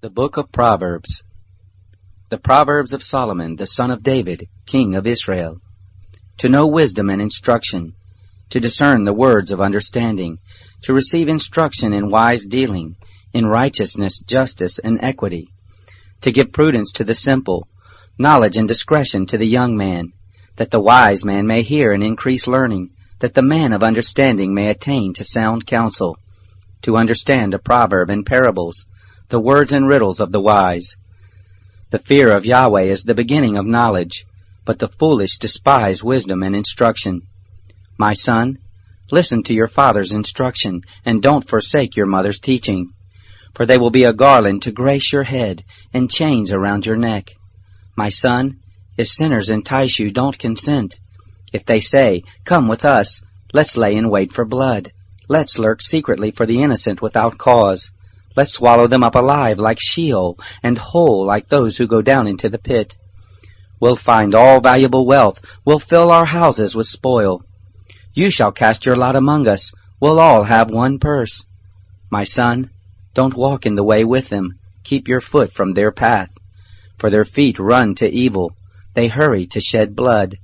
The Book of Proverbs. The Proverbs of Solomon, the son of David, king of Israel. To know wisdom and instruction, to discern the words of understanding, to receive instruction in wise dealing, in righteousness, justice, and equity, to give prudence to the simple, knowledge and discretion to the young man, that the wise man may hear and increase learning, that the man of understanding may attain to sound counsel, to understand a proverb and parables, the words and riddles of the wise. The fear of Yahweh is the beginning of knowledge, but the foolish despise wisdom and instruction. My son, listen to your father's instruction, and don't forsake your mother's teaching, for they will be a garland to grace your head and chains around your neck. My son, if sinners entice you, don't consent. If they say, "Come with us, let's lay in wait for blood. Let's lurk secretly for the innocent without cause. Let's swallow them up alive like Sheol, and whole like those who go down into the pit. We'll find all valuable wealth. We'll fill our houses with spoil. You shall cast your lot among us. We'll all have one purse. My son, don't walk in the way with them. Keep your foot from their path. For their feet run to evil. They hurry to shed blood.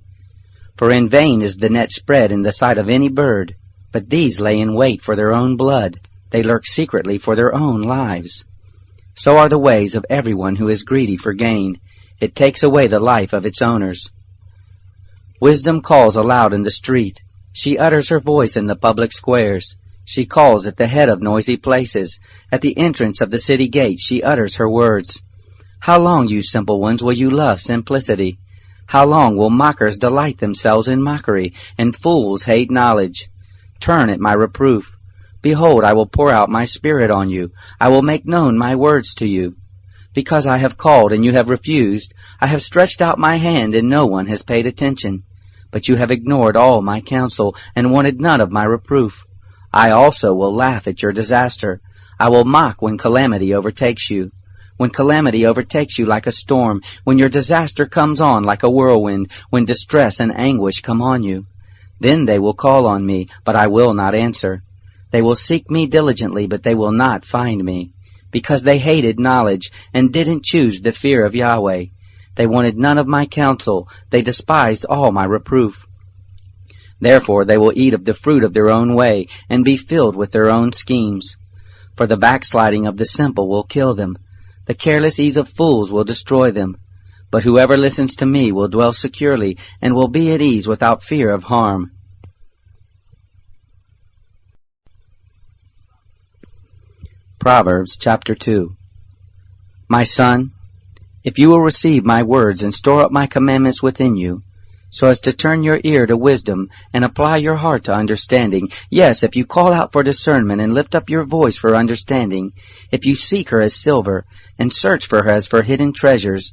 For in vain is the net spread in the sight of any bird, but these lay in wait for their own blood. They lurk secretly for their own lives. So are the ways of everyone who is greedy for gain. It takes away the life of its owners. Wisdom calls aloud in the street. She utters her voice in the public squares. She calls at the head of noisy places. At the entrance of the city gate she utters her words. How long, you simple ones, will you love simplicity? How long will mockers delight themselves in mockery, and fools hate knowledge? Turn at my reproof. Behold, I will pour out my spirit on you. I will make known my words to you. Because I have called and you have refused, I have stretched out my hand and no one has paid attention. But you have ignored all my counsel and wanted none of my reproof. I also will laugh at your disaster. I will mock when calamity overtakes you. When calamity overtakes you like a storm, when your disaster comes on like a whirlwind, when distress and anguish come on you. Then they will call on me, but I will not answer. They will seek me diligently, but they will not find me, because they hated knowledge and didn't choose the fear of Yahweh. They wanted none of my counsel. They despised all my reproof. Therefore they will eat of the fruit of their own way and be filled with their own schemes. For the backsliding of the simple will kill them. The careless ease of fools will destroy them. But whoever listens to me will dwell securely and will be at ease without fear of harm. Proverbs chapter 2. My son, if you will receive my words and store up my commandments within you, so as to turn your ear to wisdom and apply your heart to understanding, yes, if you call out for discernment and lift up your voice for understanding, if you seek her as silver and search for her as for hidden treasures,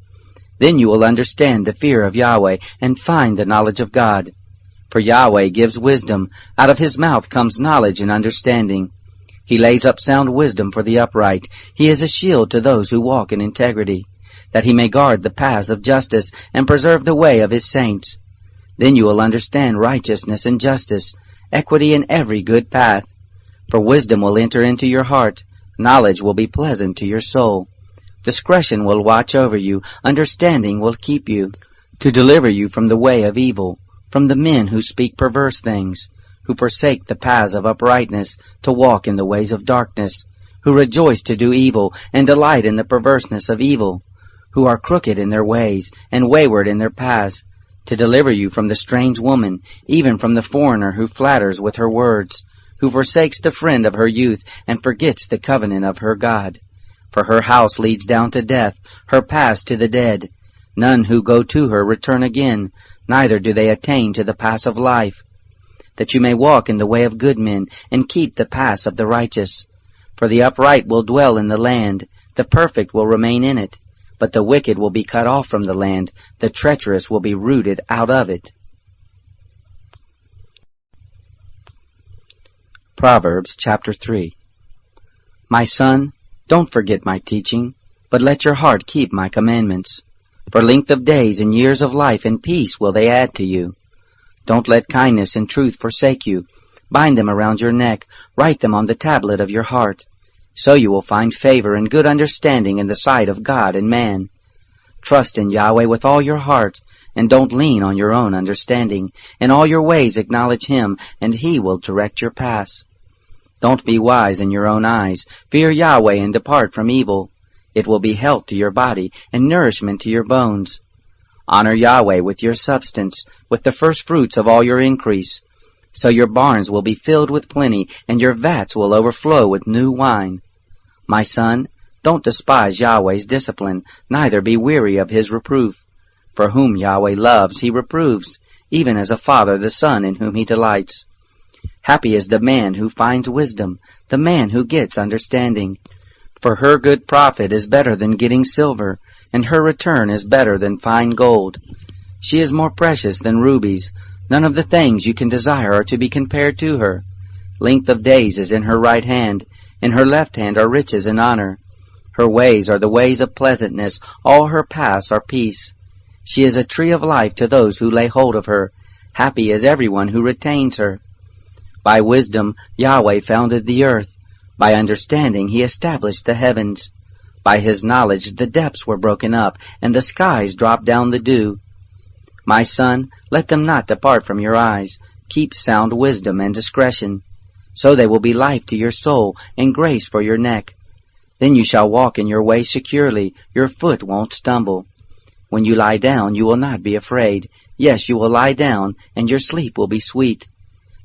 then you will understand the fear of Yahweh and find the knowledge of God. For Yahweh gives wisdom. Out of his mouth comes knowledge and understanding. He lays up sound wisdom for the upright. He is a shield to those who walk in integrity, that he may guard the paths of justice and preserve the way of his saints. Then you will understand righteousness and justice, equity in every good path. For wisdom will enter into your heart, knowledge will be pleasant to your soul. Discretion will watch over you, understanding will keep you, to deliver you from the way of evil, from the men who speak perverse things, who forsake the paths of uprightness, to walk in the ways of darkness, who rejoice to do evil, and delight in the perverseness of evil, who are crooked in their ways, and wayward in their paths, to deliver you from the strange woman, even from the foreigner who flatters with her words, who forsakes the friend of her youth, and forgets the covenant of her God. For her house leads down to death, her paths to the dead. None who go to her return again, neither do they attain to the paths of life. That you may walk in the way of good men, and keep the paths of the righteous. For the upright will dwell in the land, the perfect will remain in it, but the wicked will be cut off from the land, the treacherous will be rooted out of it. Proverbs chapter 3. My son, don't forget my teaching, but let your heart keep my commandments. For length of days and years of life and peace will they add to you. Don't let kindness and truth forsake you. Bind them around your neck. Write them on the tablet of your heart. So you will find favor and good understanding in the sight of God and man. Trust in Yahweh with all your heart, and don't lean on your own understanding. In all your ways acknowledge Him, and He will direct your paths. Don't be wise in your own eyes. Fear Yahweh and depart from evil. It will be health to your body and nourishment to your bones. Honor Yahweh with your substance, with the first fruits of all your increase. So your barns will be filled with plenty, and your vats will overflow with new wine. My son, don't despise Yahweh's discipline, neither be weary of His reproof. For whom Yahweh loves, He reproves, even as a father the son in whom He delights. Happy is the man who finds wisdom, the man who gets understanding. For her good profit is better than getting silver, and her return is better than fine gold. She is more precious than rubies. None of the things you can desire are to be compared to her. Length of days is in her right hand, in her left hand are riches and honor. Her ways are the ways of pleasantness, all her paths are peace. She is a tree of life to those who lay hold of her. Happy is everyone who retains her. By wisdom Yahweh founded the earth. By understanding He established the heavens. By His knowledge the depths were broken up, and the skies dropped down the dew. My son, let them not depart from your eyes. Keep sound wisdom and discretion. So they will be life to your soul, and grace for your neck. Then you shall walk in your way securely, your foot won't stumble. When you lie down, you will not be afraid. Yes, you will lie down, and your sleep will be sweet.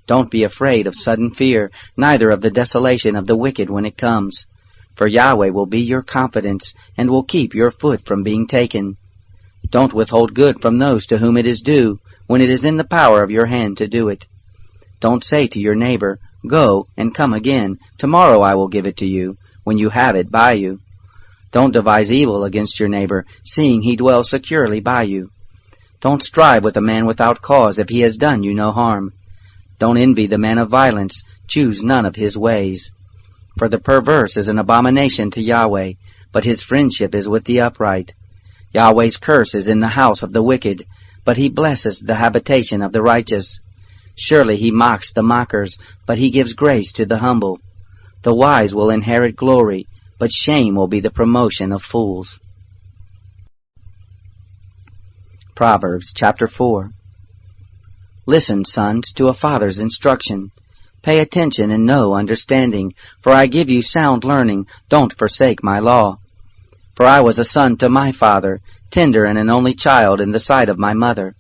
Don't be afraid of sudden fear, neither of the desolation of the wicked when it comes. For Yahweh will be your confidence, and will keep your foot from being taken. Don't withhold good from those to whom it is due, when it is in the power of your hand to do it. Don't say to your neighbor, Go, and come again. Tomorrow I will give it to you, when you have it by you. Don't devise evil against your neighbor, seeing he dwells securely by you. Don't strive with a man without cause if he has done you no harm. Don't envy the man of violence, choose none of his ways. For the perverse is an abomination to Yahweh, but his friendship is with the upright. Yahweh's curse is in the house of the wicked, but He blesses the habitation of the righteous. Surely He mocks the mockers, but He gives grace to the humble. The wise will inherit glory, but shame will be the promotion of fools. Proverbs chapter 4. Listen, sons, to a father's instruction. Pay attention and know understanding, for I give you sound learning. Don't forsake my law. For I was a son to my father, tender and an only child in the sight of my mother.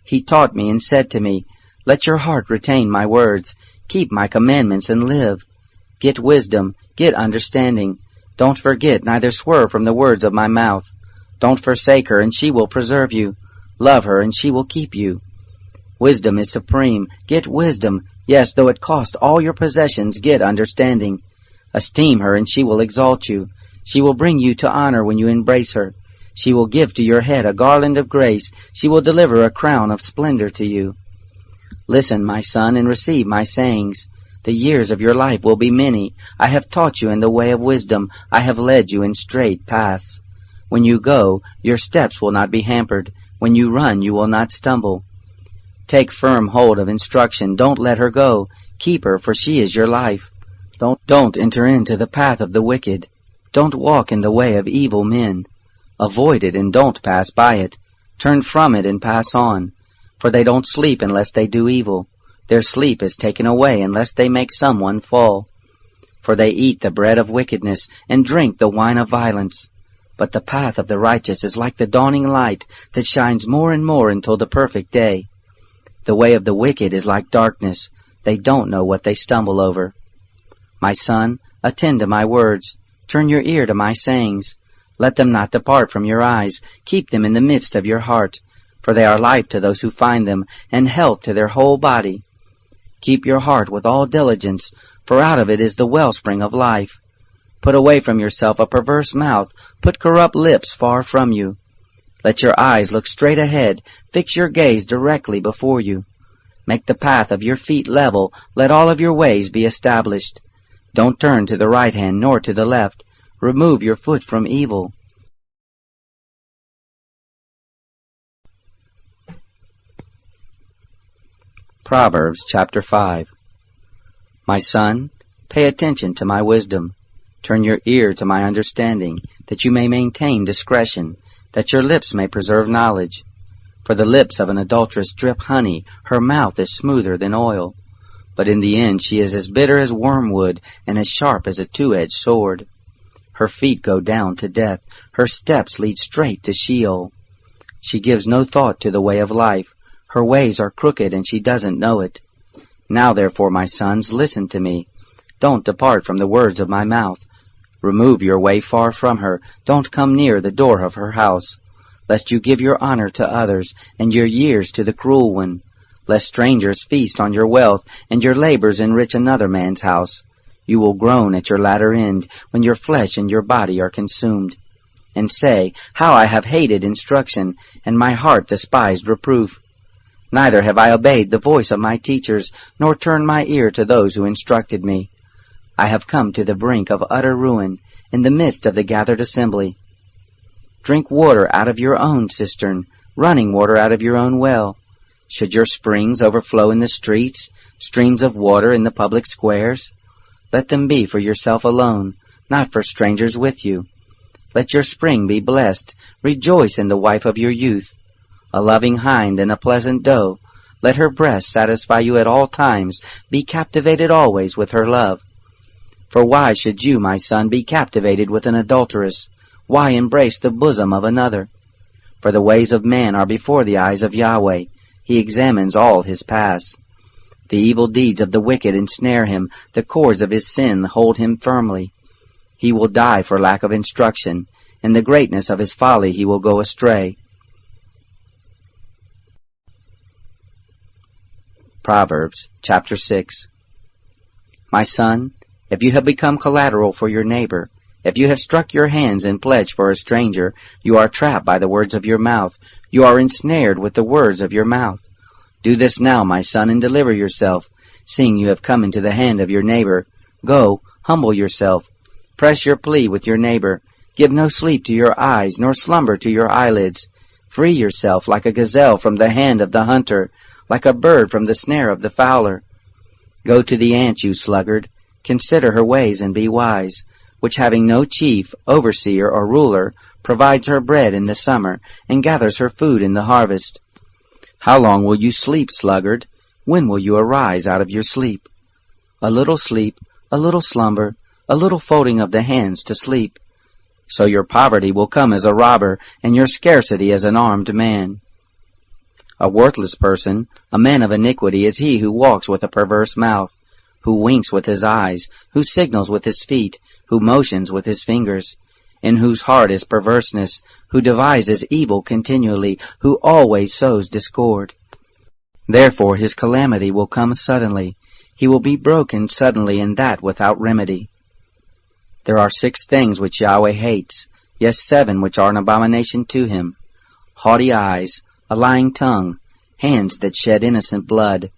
He taught me and said to me, Let your heart retain my words. Keep my commandments and live. Get wisdom, get understanding. Don't forget, neither swerve from the words of my mouth. Don't forsake her, and she will preserve you. Love her, and she will keep you. Wisdom is supreme. Get wisdom. Yes, though it cost all your possessions, get understanding. Esteem her, and she will exalt you. She will bring you to honor when you embrace her. She will give to your head a garland of grace. She will deliver a crown of splendor to you. Listen, my son, and receive my sayings. The years of your life will be many. I have taught you in the way of wisdom. I have led you in straight paths. When you go, your steps will not be hampered. When you run, you will not stumble. Take firm hold of instruction. Don't let her go. Keep her, for she is your life. Don't enter into the path of the wicked. Don't walk in the way of evil men. Avoid it and don't pass by it. Turn from it and pass on. For they don't sleep unless they do evil. Their sleep is taken away unless they make someone fall. For they eat the bread of wickedness and drink the wine of violence. But the path of the righteous is like the dawning light that shines more and more until the perfect day. The way of the wicked is like darkness. They don't know what they stumble over. My son, attend to my words. Turn your ear to my sayings. Let them not depart from your eyes. Keep them in the midst of your heart. For they are life to those who find them, and health to their whole body. Keep your heart with all diligence, for out of it is the wellspring of life. Put away from yourself a perverse mouth. Put corrupt lips far from you. Let your eyes look straight ahead. Fix your gaze directly before you. Make the path of your feet level. Let all of your ways be established. Don't turn to the right hand nor to the left. Remove your foot from evil. Proverbs chapter 5. My son, pay attention to my wisdom. Turn your ear to my understanding, that you may maintain discretion, that your lips may preserve knowledge. For the lips of an adulteress drip honey, her mouth is smoother than oil. But in the end she is as bitter as wormwood, and as sharp as a two-edged sword. Her feet go down to death, her steps lead straight to Sheol. She gives no thought to the way of life. Her ways are crooked, and she doesn't know it. Now therefore, my sons, listen to me. Don't depart from the words of my mouth. Remove your way far from her. Don't come near the door of her house, lest you give your honor to others, and your years to the cruel one. Lest strangers feast on your wealth, and your labors enrich another man's house. You will groan at your latter end, when your flesh and your body are consumed. And say, how I have hated instruction, and my heart despised reproof. Neither have I obeyed the voice of my teachers, nor turned my ear to those who instructed me. I have come to the brink of utter ruin, in the midst of the gathered assembly. Drink water out of your own cistern, running water out of your own well. Should your springs overflow in the streets, streams of water in the public squares? Let them be for yourself alone, not for strangers with you. Let your spring be blessed. Rejoice in the wife of your youth. A loving hind and a pleasant doe. Let her breast satisfy you at all times. Be captivated always with her love. For why should you, my son, be captivated with an adulteress? Why embrace the bosom of another? For the ways of man are before the eyes of Yahweh. He examines all his paths. The evil deeds of the wicked ensnare him. The cords of his sin hold him firmly. He will die for lack of instruction. In the greatness of his folly he will go astray. Proverbs chapter 6. My son, if you have become collateral for your neighbor, if you have struck your hands in pledge for a stranger, you are trapped by the words of your mouth. You are ensnared with the words of your mouth. Do this now, my son, and deliver yourself, seeing you have come into the hand of your neighbor. Go, humble yourself. Press your plea with your neighbor. Give no sleep to your eyes, nor slumber to your eyelids. Free yourself like a gazelle from the hand of the hunter, like a bird from the snare of the fowler. Go to the ant, you sluggard. Consider her ways and be wise, which having no chief, overseer, or ruler, provides her bread in the summer, and gathers her food in the harvest. How long will you sleep, sluggard? When will you arise out of your sleep? A little sleep, a little slumber, a little folding of the hands to sleep. So your poverty will come as a robber, and your scarcity as an armed man. A worthless person, a man of iniquity, is he who walks with a perverse mouth, who winks with his eyes, who signals with his feet, who motions with his fingers, in whose heart is perverseness, who devises evil continually, who always sows discord. Therefore his calamity will come suddenly. He will be broken suddenly, and that without remedy. There are 6 things which Yahweh hates, yes, 7 which are an abomination to him: haughty eyes, a lying tongue, hands that shed innocent blood,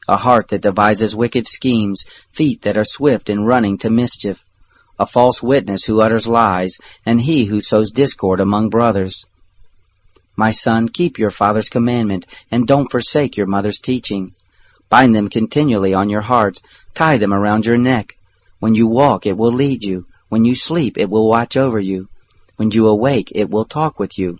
a heart that devises wicked schemes, feet that are swift in running to mischief, a false witness who utters lies, and he who sows discord among brothers. My son, keep your father's commandment, and don't forsake your mother's teaching. Bind them continually on your heart, tie them around your neck. When you walk, it will lead you. When you sleep, it will watch over you. When you awake, it will talk with you.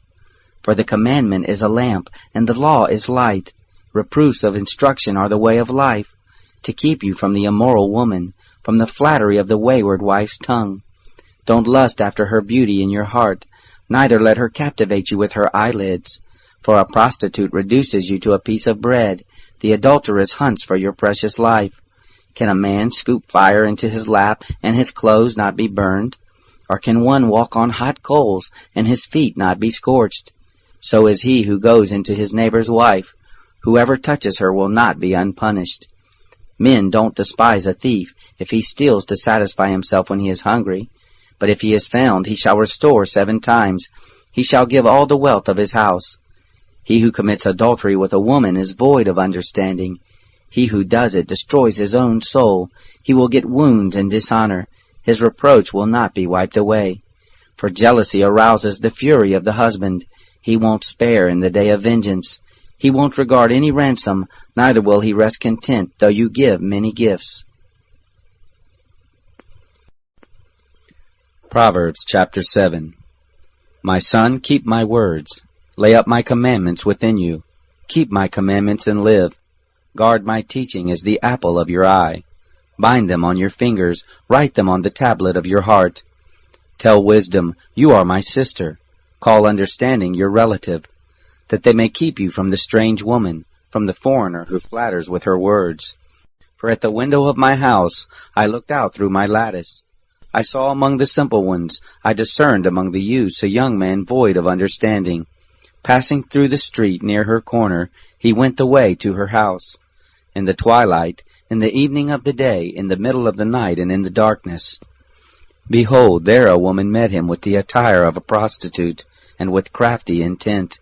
For the commandment is a lamp, and the law is light. Reproofs of instruction are the way of life, to keep you from the immoral woman, from the flattery of the wayward wife's tongue. Don't lust after her beauty in your heart, neither let her captivate you with her eyelids. For a prostitute reduces you to a piece of bread. The adulteress hunts for your precious life. Can a man scoop fire into his lap, and his clothes not be burned? Or can one walk on hot coals, and his feet not be scorched? So is he who goes into his neighbor's wife. Whoever touches her will not be unpunished. Men don't despise a thief, if he steals to satisfy himself when he is hungry. But if he is found, he shall restore 7 times. He shall give all the wealth of his house. He who commits adultery with a woman is void of understanding. He who does it destroys his own soul. He will get wounds and dishonor. His reproach will not be wiped away. For jealousy arouses the fury of the husband. He won't spare in the day of vengeance. He won't regard any ransom, neither will he rest content, though you give many gifts. Proverbs chapter 7. My son, keep my words. Lay up my commandments within you. Keep my commandments and live. Guard my teaching as the apple of your eye. Bind them on your fingers. Write them on the tablet of your heart. Tell wisdom, you are my sister. Call understanding your relative, that they may keep you from the strange woman, from the foreigner who flatters with her words. For at the window of my house I looked out through my lattice. I saw among the simple ones, I discerned among the youths a young man void of understanding. Passing through the street near her corner, he went the way to her house. In the twilight, in the evening of the day, in the middle of the night, and in the darkness. Behold, there a woman met him with the attire of a prostitute, and with crafty intent.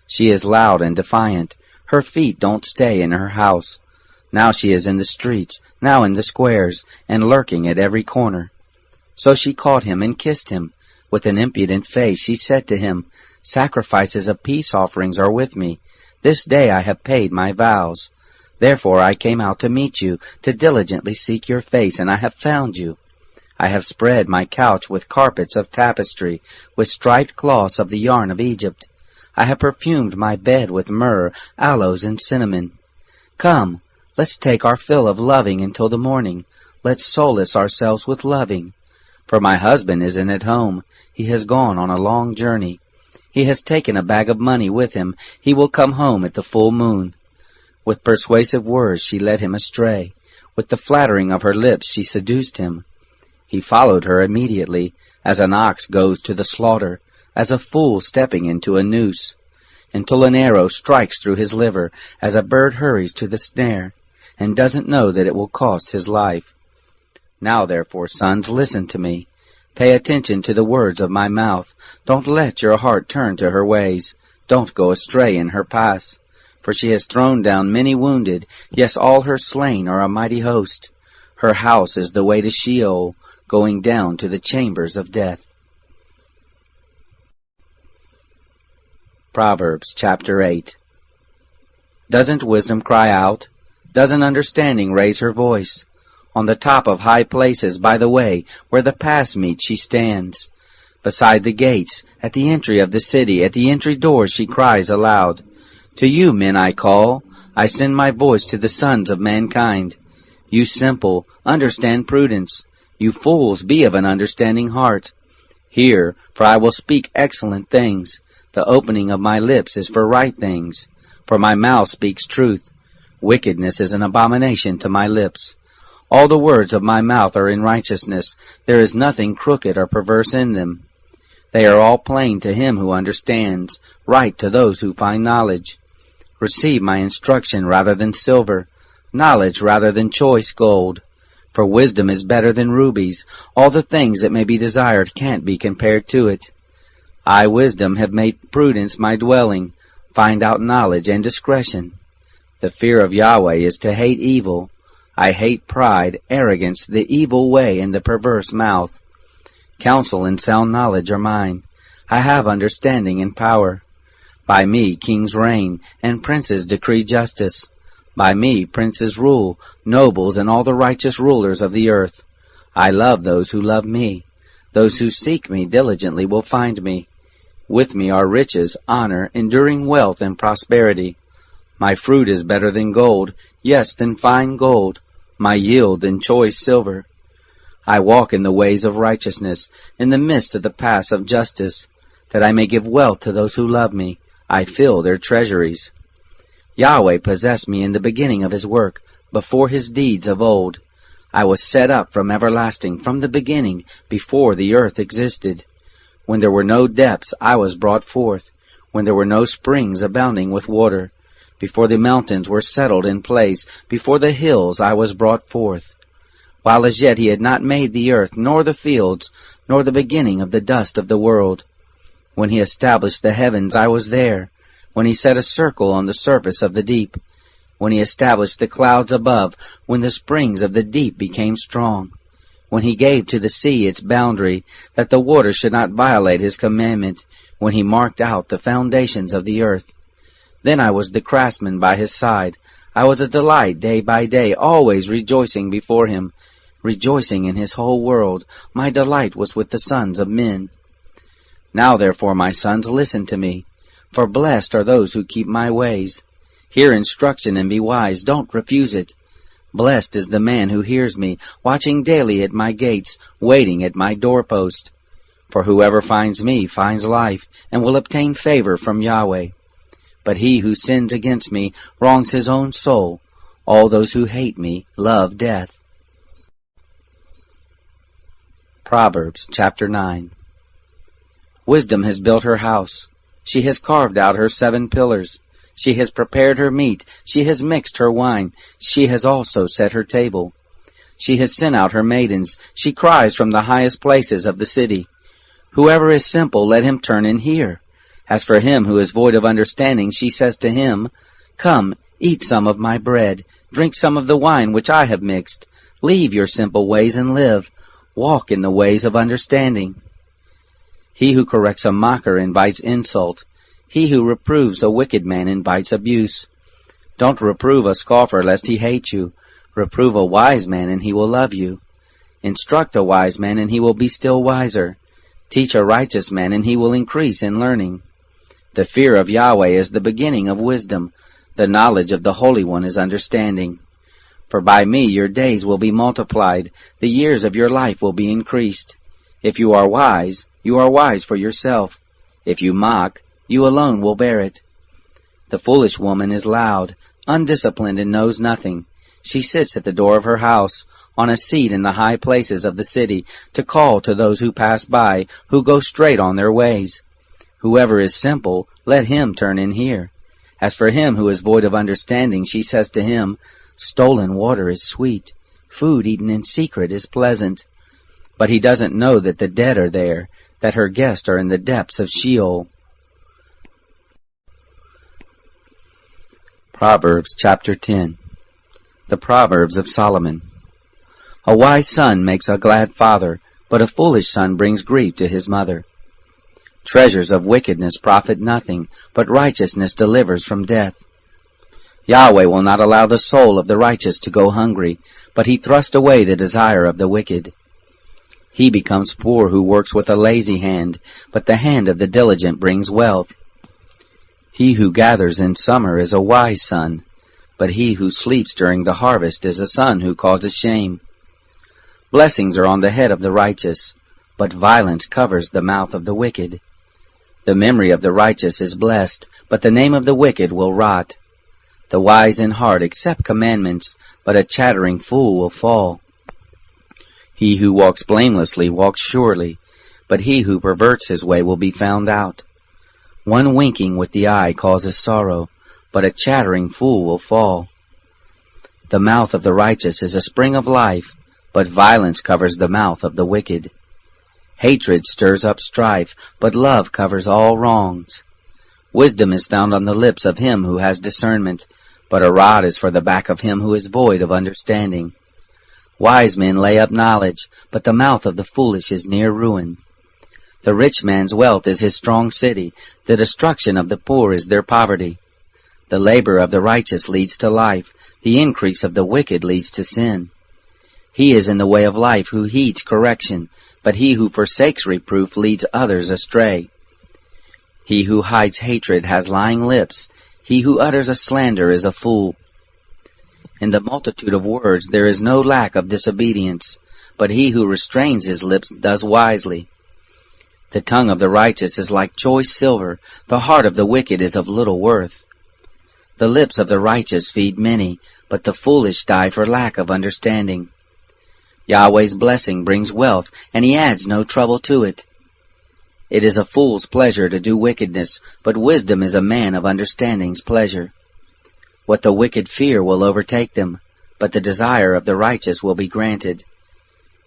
She is loud and defiant. Her feet don't stay in her house. Now she is in the streets, now in the squares, and lurking at every corner. So she caught him and kissed him. With an impudent face she said to him, Sacrifices of peace offerings are with me. This day I have paid my vows. Therefore I came out to meet you, to diligently seek your face, and I have found you. I have spread my couch with carpets of tapestry, with striped cloths of the yarn of Egypt. I have perfumed my bed with myrrh, aloes, and cinnamon. Come, let's take our fill of loving until the morning. Let's solace ourselves with loving. For my husband isn't at home. He has gone on a long journey. He has taken a bag of money with him. He will come home at the full moon. With persuasive words she led him astray. With the flattering of her lips she seduced him. He followed her immediately, as an ox goes to the slaughter, as a fool stepping into a noose, until an arrow strikes through his liver, as a bird hurries to the snare, and doesn't know that it will cost his life. Now therefore, sons, listen to me. Pay attention to the words of my mouth. Don't let your heart turn to her ways. Don't go astray in her paths. For she has thrown down many wounded. Yes, all her slain are a mighty host. Her house is the way to Sheol, going down to the chambers of death. Proverbs chapter 8. Doesn't wisdom cry out? Doesn't understanding raise her voice? On the top of high places, by the way, where the paths meet, she stands. Beside the gates, at the entry of the city, at the entry doors she cries aloud. To you, men, I call. I send my voice to the sons of mankind. You simple, understand prudence. You fools, be of an understanding heart. Hear, for I will speak excellent things. The opening of my lips is for right things. For my mouth speaks truth. Wickedness is an abomination to my lips. All the words of my mouth are in righteousness. There is nothing crooked or perverse in them. They are all plain to him who understands, right to those who find knowledge. Receive my instruction rather than silver, knowledge rather than choice gold. For wisdom is better than rubies. All the things that may be desired can't be compared to it. I, wisdom, have made prudence my dwelling. Find out knowledge and discretion. The fear of Yahweh is to hate evil. I hate pride, arrogance, the evil way, and the perverse mouth. Counsel and sound knowledge are mine. I have understanding and power. By me kings reign, and princes decree justice. By me princes rule, nobles, and all the righteous rulers of the earth. I love those who love me. Those who seek me diligently will find me. With me are riches, honor, enduring wealth, and prosperity. My fruit is better than gold, yes, than fine gold. My yield than choice silver. I walk in the ways of righteousness, in the midst of the paths of justice, that I may give wealth to those who love me. I fill their treasuries. Yahweh possessed me in the beginning of his work, before his deeds of old. I was set up from everlasting, from the beginning, before the earth existed. When there were no depths, I was brought forth, when there were no springs abounding with water. Before the mountains were settled in place, before the hills I was brought forth. While as yet he had not made the earth, nor the fields, nor the beginning of the dust of the world. When he established the heavens, I was there. When he set a circle on the surface of the deep. When he established the clouds above, when the springs of the deep became strong. When he gave to the sea its boundary, that the water should not violate his commandment. When he marked out the foundations of the earth. Then I was the craftsman by his side. I was a delight day by day, always rejoicing before him. rejoicing in his whole world. My delight was with the sons of men. Now therefore, my sons, listen to me, for blessed are those who keep my ways. Hear instruction and be wise, don't refuse it. Blessed is the man who hears me, watching daily at my gates, waiting at my doorpost. For whoever finds me finds life, and will obtain favor from Yahweh. But he who sins against me wrongs his own soul. All those who hate me love death. Proverbs chapter 9. Wisdom has built her house. She has carved out her 7 pillars. She has prepared her meat. She has mixed her wine. She has also set her table. She has sent out her maidens. She cries from the highest places of the city. Whoever is simple, let him turn and hear. As for him who is void of understanding, she says to him, Come, eat some of my bread. Drink some of the wine which I have mixed. Leave your simple ways and live. Walk in the ways of understanding. He who corrects a mocker invites insult. He who reproves a wicked man invites abuse. Don't reprove a scoffer lest he hate you. Reprove a wise man and he will love you. Instruct a wise man and he will be still wiser. Teach a righteous man and he will increase in learning. The fear of Yahweh is the beginning of wisdom. The knowledge of the Holy One is understanding. For by me your days will be multiplied. The years of your life will be increased. If you are wise for yourself. If you mock, you alone will bear it. The foolish woman is loud, undisciplined, and knows nothing. She sits at the door of her house, on a seat in the high places of the city, to call to those who pass by, who go straight on their ways. Whoever is simple, let him turn and hear. As for him who is void of understanding, she says to him, Stolen water is sweet. Food eaten in secret is pleasant. But he doesn't know that the dead are there, that her guests are in the depths of Sheol. Proverbs chapter 10. The Proverbs of Solomon. A wise son makes a glad father, but a foolish son brings grief to his mother. Treasures of wickedness profit nothing, but righteousness delivers from death. Yahweh will not allow the soul of the righteous to go hungry, but he thrusts away the desire of the wicked. He becomes poor who works with a lazy hand, but the hand of the diligent brings wealth. He who gathers in summer is a wise son, but he who sleeps during the harvest is a son who causes shame. Blessings are on the head of the righteous, but violence covers the mouth of the wicked. The memory of the righteous is blessed, but the name of the wicked will rot. The wise in heart accept commandments, but a chattering fool will fall. He who walks blamelessly walks surely, but he who perverts his way will be found out. One winking with the eye causes sorrow, but a chattering fool will fall. The mouth of the righteous is a spring of life, but violence covers the mouth of the wicked. Hatred stirs up strife, but love covers all wrongs. Wisdom is found on the lips of him who has discernment, but a rod is for the back of him who is void of understanding. Wise men lay up knowledge, but the mouth of the foolish is near ruin. The rich man's wealth is his strong city. The destruction of the poor is their poverty. The labor of the righteous leads to life. The increase of the wicked leads to sin. He is in the way of life who heeds correction, but he who forsakes reproof leads others astray. He who hides hatred has lying lips. He who utters a slander is a fool. In the multitude of words there is no lack of disobedience, but he who restrains his lips does wisely. The tongue of the righteous is like choice silver. The heart of the wicked is of little worth. The lips of the righteous feed many, but the foolish die for lack of understanding. Yahweh's blessing brings wealth, and he adds no trouble to it. It is a fool's pleasure to do wickedness, but wisdom is a man of understanding's pleasure. What the wicked fear will overtake them, but the desire of the righteous will be granted.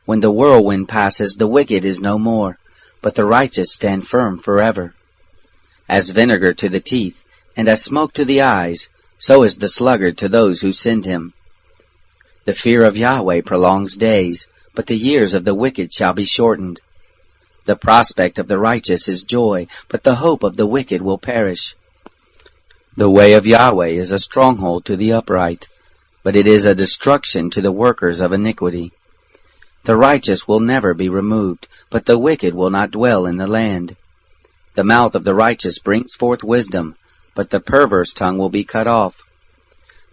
When the whirlwind passes, the wicked is no more, but the righteous stand firm forever. As vinegar to the teeth, and as smoke to the eyes, so is the sluggard to those who send him. The fear of Yahweh prolongs days, but the years of the wicked shall be shortened. The prospect of the righteous is joy, but the hope of the wicked will perish. The way of Yahweh is a stronghold to the upright, but it is a destruction to the workers of iniquity. The righteous will never be removed, but the wicked will not dwell in the land. The mouth of the righteous brings forth wisdom, but the perverse tongue will be cut off.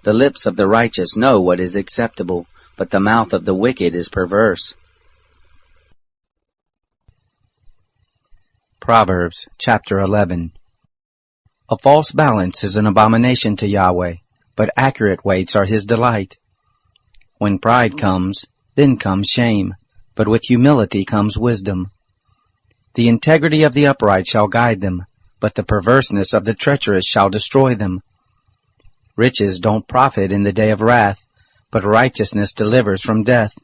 The lips of the righteous know what is acceptable, but the mouth of the wicked is perverse. Proverbs chapter 11. A false balance is an abomination to Yahweh, but accurate weights are his delight. When pride comes, then comes shame, but with humility comes wisdom. The integrity of the upright shall guide them, but the perverseness of the treacherous shall destroy them. Riches don't profit in the day of wrath, but righteousness delivers from death.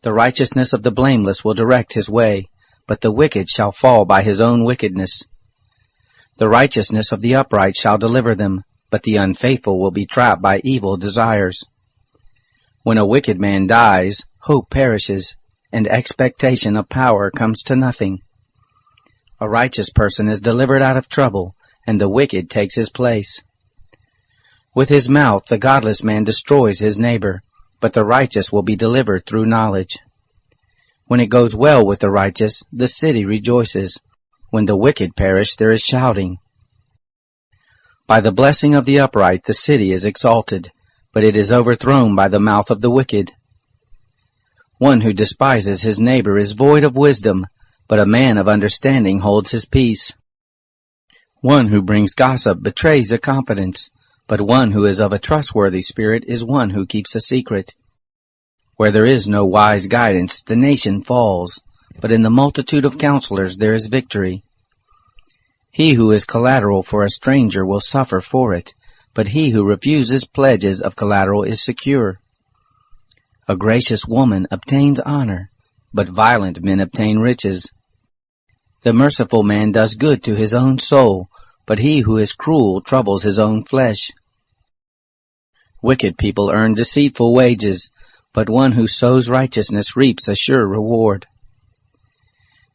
The righteousness of the blameless will direct his way, but the wicked shall fall by his own wickedness. The righteousness of the upright shall deliver them, but the unfaithful will be trapped by evil desires. When a wicked man dies, hope perishes, and expectation of power comes to nothing. A righteous person is delivered out of trouble, and the wicked takes his place. With his mouth the godless man destroys his neighbor, but the righteous will be delivered through knowledge. When it goes well with the righteous, the city rejoices. When the wicked perish, there is shouting. By the blessing of the upright the city is exalted, but it is overthrown by the mouth of the wicked. One who despises his neighbor is void of wisdom, but a man of understanding holds his peace. One who brings gossip betrays a confidence, but one who is of a trustworthy spirit is one who keeps a secret. Where there is no wise guidance, the nation falls, but in the multitude of counselors there is victory. He who is collateral for a stranger will suffer for it, but he who refuses pledges of collateral is secure. A gracious woman obtains honor, but violent men obtain riches. The merciful man does good to his own soul, but he who is cruel troubles his own flesh. Wicked people earn deceitful wages, but one who sows righteousness reaps a sure reward.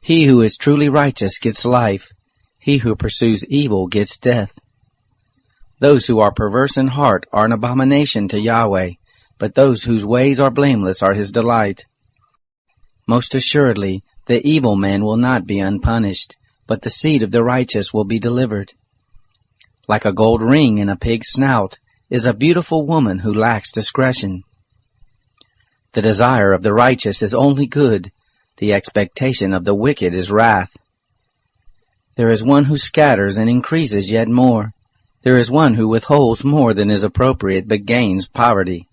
He who is truly righteous gets life. He who pursues evil gets death. Those who are perverse in heart are an abomination to Yahweh, but those whose ways are blameless are his delight. Most assuredly, the evil man will not be unpunished, but the seed of the righteous will be delivered. Like a gold ring in a pig's snout is a beautiful woman who lacks discretion. The desire of the righteous is only good. The expectation of the wicked is wrath. There is one who scatters and increases yet more. There is one who withholds more than is appropriate but gains poverty.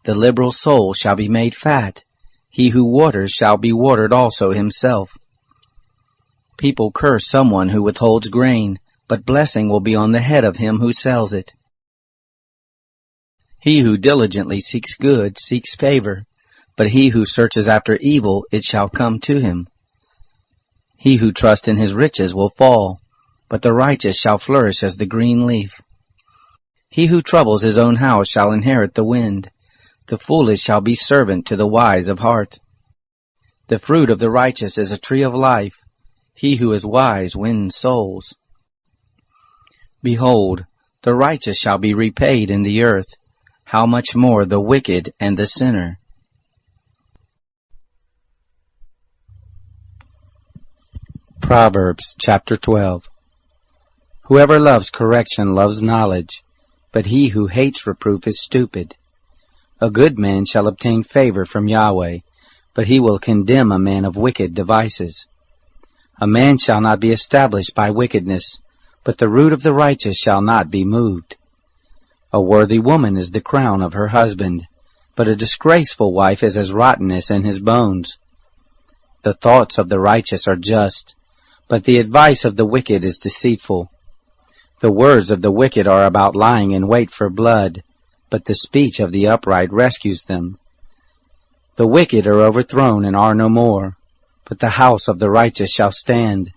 The liberal soul shall be made fat. He who waters shall be watered also himself. People curse someone who withholds grain, but blessing will be on the head of him who sells it. He who diligently seeks good seeks favor, but he who searches after evil, it shall come to him. He who trusts in his riches will fall, but the righteous shall flourish as the green leaf. He who troubles his own house shall inherit the wind. The foolish shall be servant to the wise of heart. The fruit of the righteous is a tree of life. He who is wise wins souls. Behold, the righteous shall be repaid in the earth. How much more the wicked and the sinner? Proverbs chapter 12. Whoever loves correction loves knowledge, but he who hates reproof is stupid. A good man shall obtain favor from Yahweh, but he will condemn a man of wicked devices. A man shall not be established by wickedness, but the root of the righteous shall not be moved. A worthy woman is the crown of her husband, but a disgraceful wife is as rottenness in his bones. The thoughts of the righteous are just, but the advice of the wicked is deceitful. The words of the wicked are about lying in wait for blood, but the speech of the upright rescues them. The wicked are overthrown and are no more, but the house of the righteous shall stand.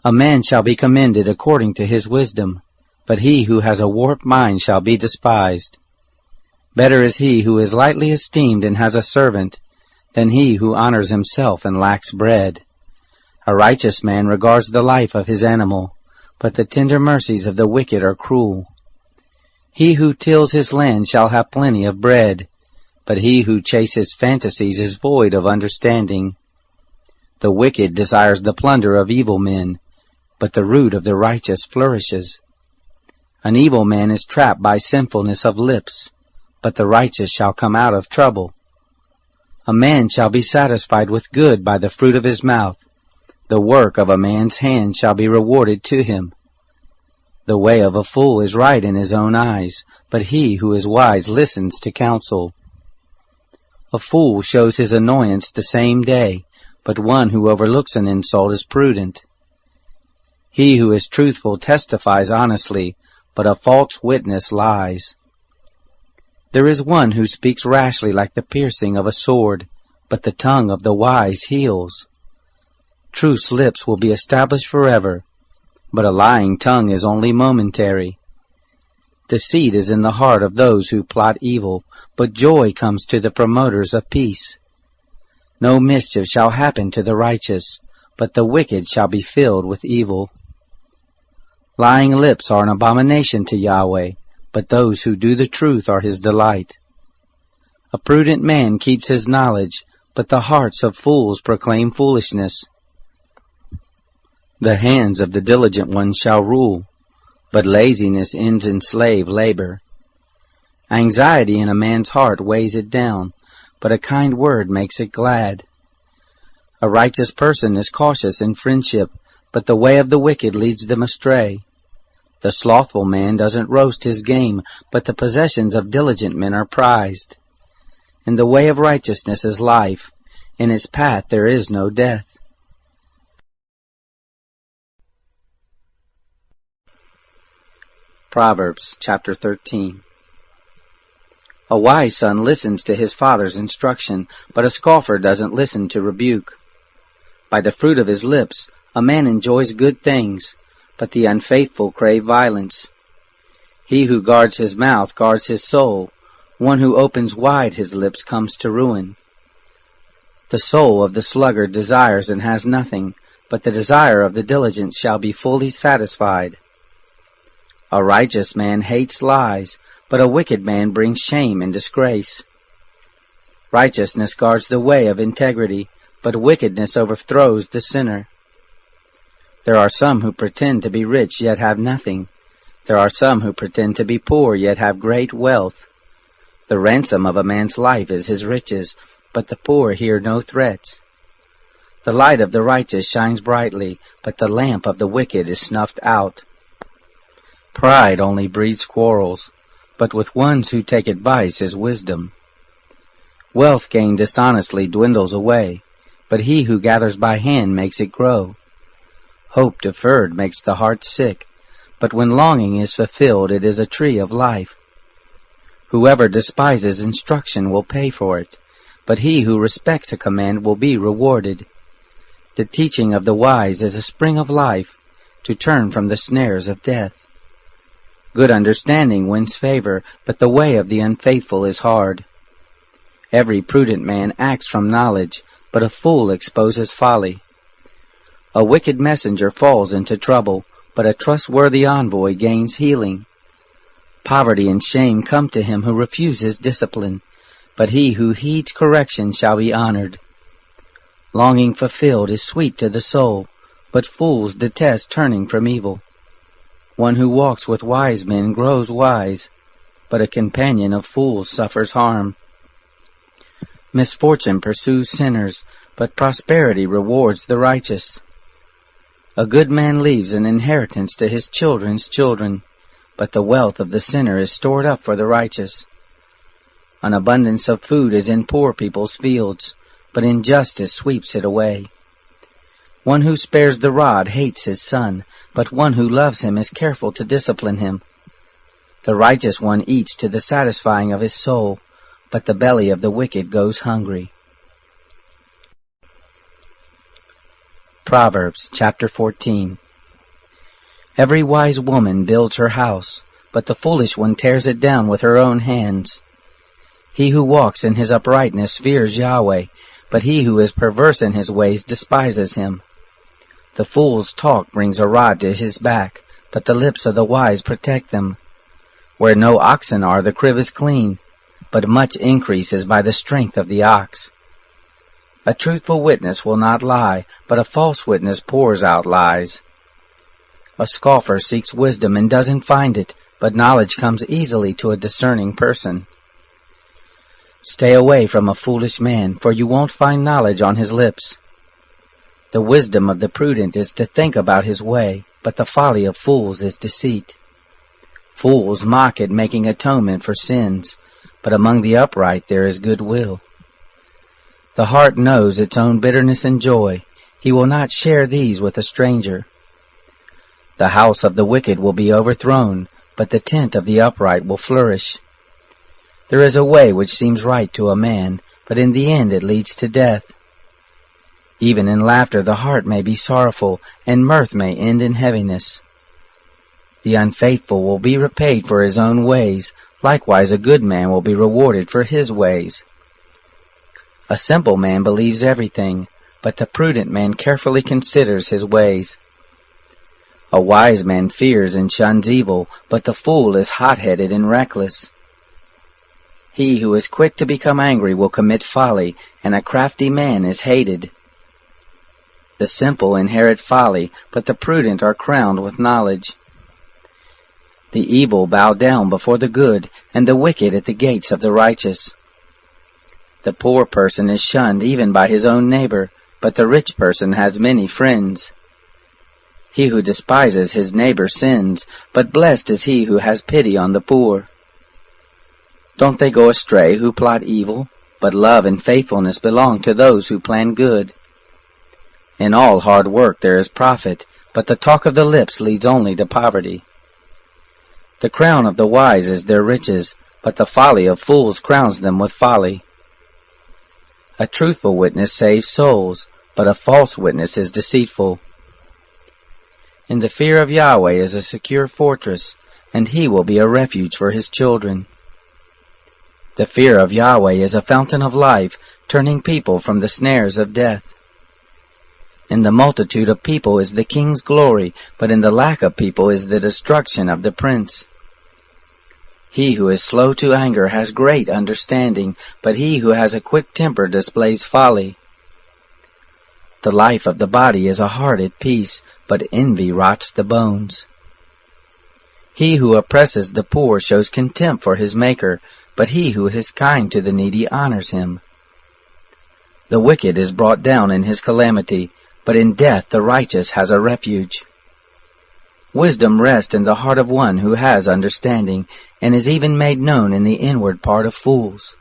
A man shall be commended according to his wisdom, but he who has a warped mind shall be despised. Better is he who is lightly esteemed and has a servant, than he who honors himself and lacks bread. A righteous man regards the life of his animal, but the tender mercies of the wicked are cruel. He who tills his land shall have plenty of bread, but he who chases fantasies is void of understanding. The wicked desires the plunder of evil men, but the root of the righteous flourishes. An evil man is trapped by sinfulness of lips, but the righteous shall come out of trouble. A man shall be satisfied with good by the fruit of his mouth. The work of a man's hand shall be rewarded to him. The way of a fool is right in his own eyes, but he who is wise listens to counsel. A fool shows his annoyance the same day, but one who overlooks an insult is prudent. He who is truthful testifies honestly, but a false witness lies. There is one who speaks rashly like the piercing of a sword, but the tongue of the wise heals. Truth's lips will be established forever, but a lying tongue is only momentary. Deceit is in the heart of those who plot evil, but joy comes to the promoters of peace. No mischief shall happen to the righteous, but the wicked shall be filled with evil. Lying lips are an abomination to Yahweh, but those who do the truth are his delight. A prudent man keeps his knowledge, but the hearts of fools proclaim foolishness. The hands of the diligent one shall rule, but laziness ends in slave labor. Anxiety in a man's heart weighs it down, but a kind word makes it glad. A righteous person is cautious in friendship, but the way of the wicked leads them astray. The slothful man doesn't roast his game, but the possessions of diligent men are prized. In the way of righteousness is life, in its path there is no death. Proverbs chapter 13. A wise son listens to his father's instruction, but a scoffer doesn't listen to rebuke. By the fruit of his lips a man enjoys good things, but the unfaithful crave violence. He who guards his mouth guards his soul. One who opens wide his lips comes to ruin. The soul of the sluggard desires and has nothing, but the desire of the diligent shall be fully satisfied. A righteous man hates lies, but a wicked man brings shame and disgrace. Righteousness guards the way of integrity, but wickedness overthrows the sinner. There are some who pretend to be rich yet have nothing. There are some who pretend to be poor yet have great wealth. The ransom of a man's life is his riches, but the poor hear no threats. The light of the righteous shines brightly, but the lamp of the wicked is snuffed out. Pride only breeds quarrels, but with ones who take advice is wisdom. Wealth gained dishonestly dwindles away, but he who gathers by hand makes it grow. Hope deferred makes the heart sick, but when longing is fulfilled it is a tree of life. Whoever despises instruction will pay for it, but he who respects a command will be rewarded. The teaching of the wise is a spring of life, to turn from the snares of death. Good understanding wins favor, but the way of the unfaithful is hard. Every prudent man acts from knowledge, but a fool exposes folly. A wicked messenger falls into trouble, but a trustworthy envoy gains healing. Poverty and shame come to him who refuses discipline, but he who heeds correction shall be honored. Longing fulfilled is sweet to the soul, but fools detest turning from evil. One who walks with wise men grows wise, but a companion of fools suffers harm. Misfortune pursues sinners, but prosperity rewards the righteous. A good man leaves an inheritance to his children's children, but the wealth of the sinner is stored up for the righteous. An abundance of food is in poor people's fields, but injustice sweeps it away. One who spares the rod hates his son, but one who loves him is careful to discipline him. The righteous one eats to the satisfying of his soul, but the belly of the wicked goes hungry. Proverbs chapter 14. Every wise woman builds her house, but the foolish one tears it down with her own hands. He who walks in his uprightness fears Yahweh, but he who is perverse in his ways despises him. The fool's talk brings a rod to his back, but the lips of the wise protect them. Where no oxen are, the crib is clean, but much increase is by the strength of the ox. A truthful witness will not lie, but a false witness pours out lies. A scoffer seeks wisdom and doesn't find it, but knowledge comes easily to a discerning person. Stay away from a foolish man, for you won't find knowledge on his lips. The wisdom of the prudent is to think about his way, but the folly of fools is deceit. Fools mock at making atonement for sins, but among the upright there is goodwill. The heart knows its own bitterness and joy. He will not share these with a stranger. The house of the wicked will be overthrown, but the tent of the upright will flourish. There is a way which seems right to a man, but in the end it leads to death. Even in laughter the heart may be sorrowful, and mirth may end in heaviness. The unfaithful will be repaid for his own ways, likewise a good man will be rewarded for his ways. A simple man believes everything, but the prudent man carefully considers his ways. A wise man fears and shuns evil, but the fool is hot-headed and reckless. He who is quick to become angry will commit folly, and a crafty man is hated. The simple inherit folly, but the prudent are crowned with knowledge. The evil bow down before the good, and the wicked at the gates of the righteous. The poor person is shunned even by his own neighbor, but the rich person has many friends. He who despises his neighbor sins, but blessed is he who has pity on the poor. Don't they go astray who plot evil? But love and faithfulness belong to those who plan good. In all hard work there is profit, but the talk of the lips leads only to poverty. The crown of the wise is their riches, but the folly of fools crowns them with folly. A truthful witness saves souls, but a false witness is deceitful. In the fear of Yahweh is a secure fortress, and he will be a refuge for his children. The fear of Yahweh is a fountain of life, turning people from the snares of death. In the multitude of people is the king's glory, but in the lack of people is the destruction of the prince. He who is slow to anger has great understanding, but he who has a quick temper displays folly. The life of the body is a heart at peace, but envy rots the bones. He who oppresses the poor shows contempt for his Maker, but he who is kind to the needy honors him. The wicked is brought down in his calamity, but in death the righteous has a refuge. Wisdom rests in the heart of one who has understanding, and is even made known in the inward part of fools.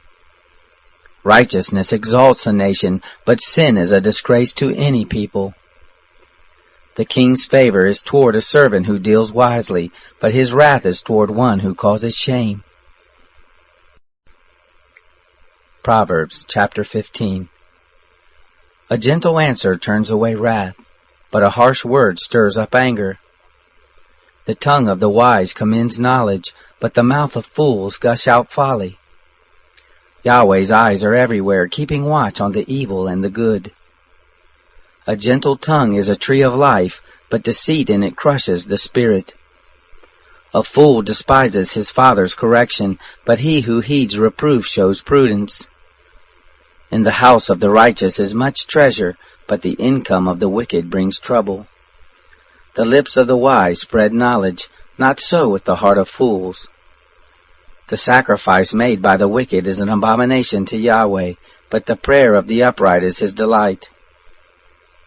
Righteousness exalts a nation, but sin is a disgrace to any people. The king's favor is toward a servant who deals wisely, but his wrath is toward one who causes shame. Proverbs chapter 15. A gentle answer turns away wrath, but a harsh word stirs up anger. The tongue of the wise commends knowledge, but the mouth of fools gush out folly. Yahweh's eyes are everywhere, keeping watch on the evil and the good. A gentle tongue is a tree of life, but deceit in it crushes the spirit. A fool despises his father's correction, but he who heeds reproof shows prudence. In the house of the righteous is much treasure, but the income of the wicked brings trouble. The lips of the wise spread knowledge, not so with the heart of fools. The sacrifice made by the wicked is an abomination to Yahweh, but the prayer of the upright is his delight.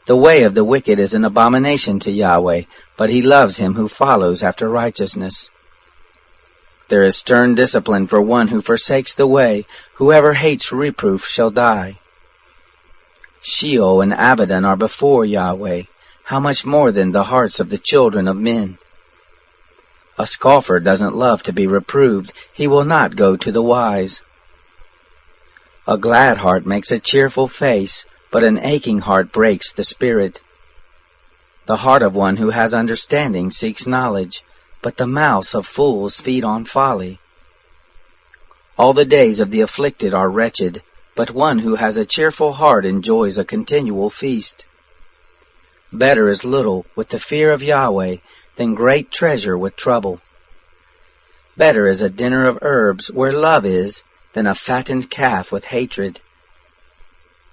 The way of the wicked is an abomination to Yahweh, but he loves him who follows after righteousness. There is stern discipline for one who forsakes the way. Whoever hates reproof shall die. Sheol and Abaddon are before Yahweh. How much more than the hearts of the children of men? A scoffer doesn't love to be reproved. He will not go to the wise. A glad heart makes a cheerful face, but an aching heart breaks the spirit. The heart of one who has understanding seeks knowledge, but the mouths of fools feed on folly. All the days of the afflicted are wretched, but one who has a cheerful heart enjoys a continual feast. Better is little with the fear of Yahweh than great treasure with trouble. Better is a dinner of herbs where love is than a fattened calf with hatred.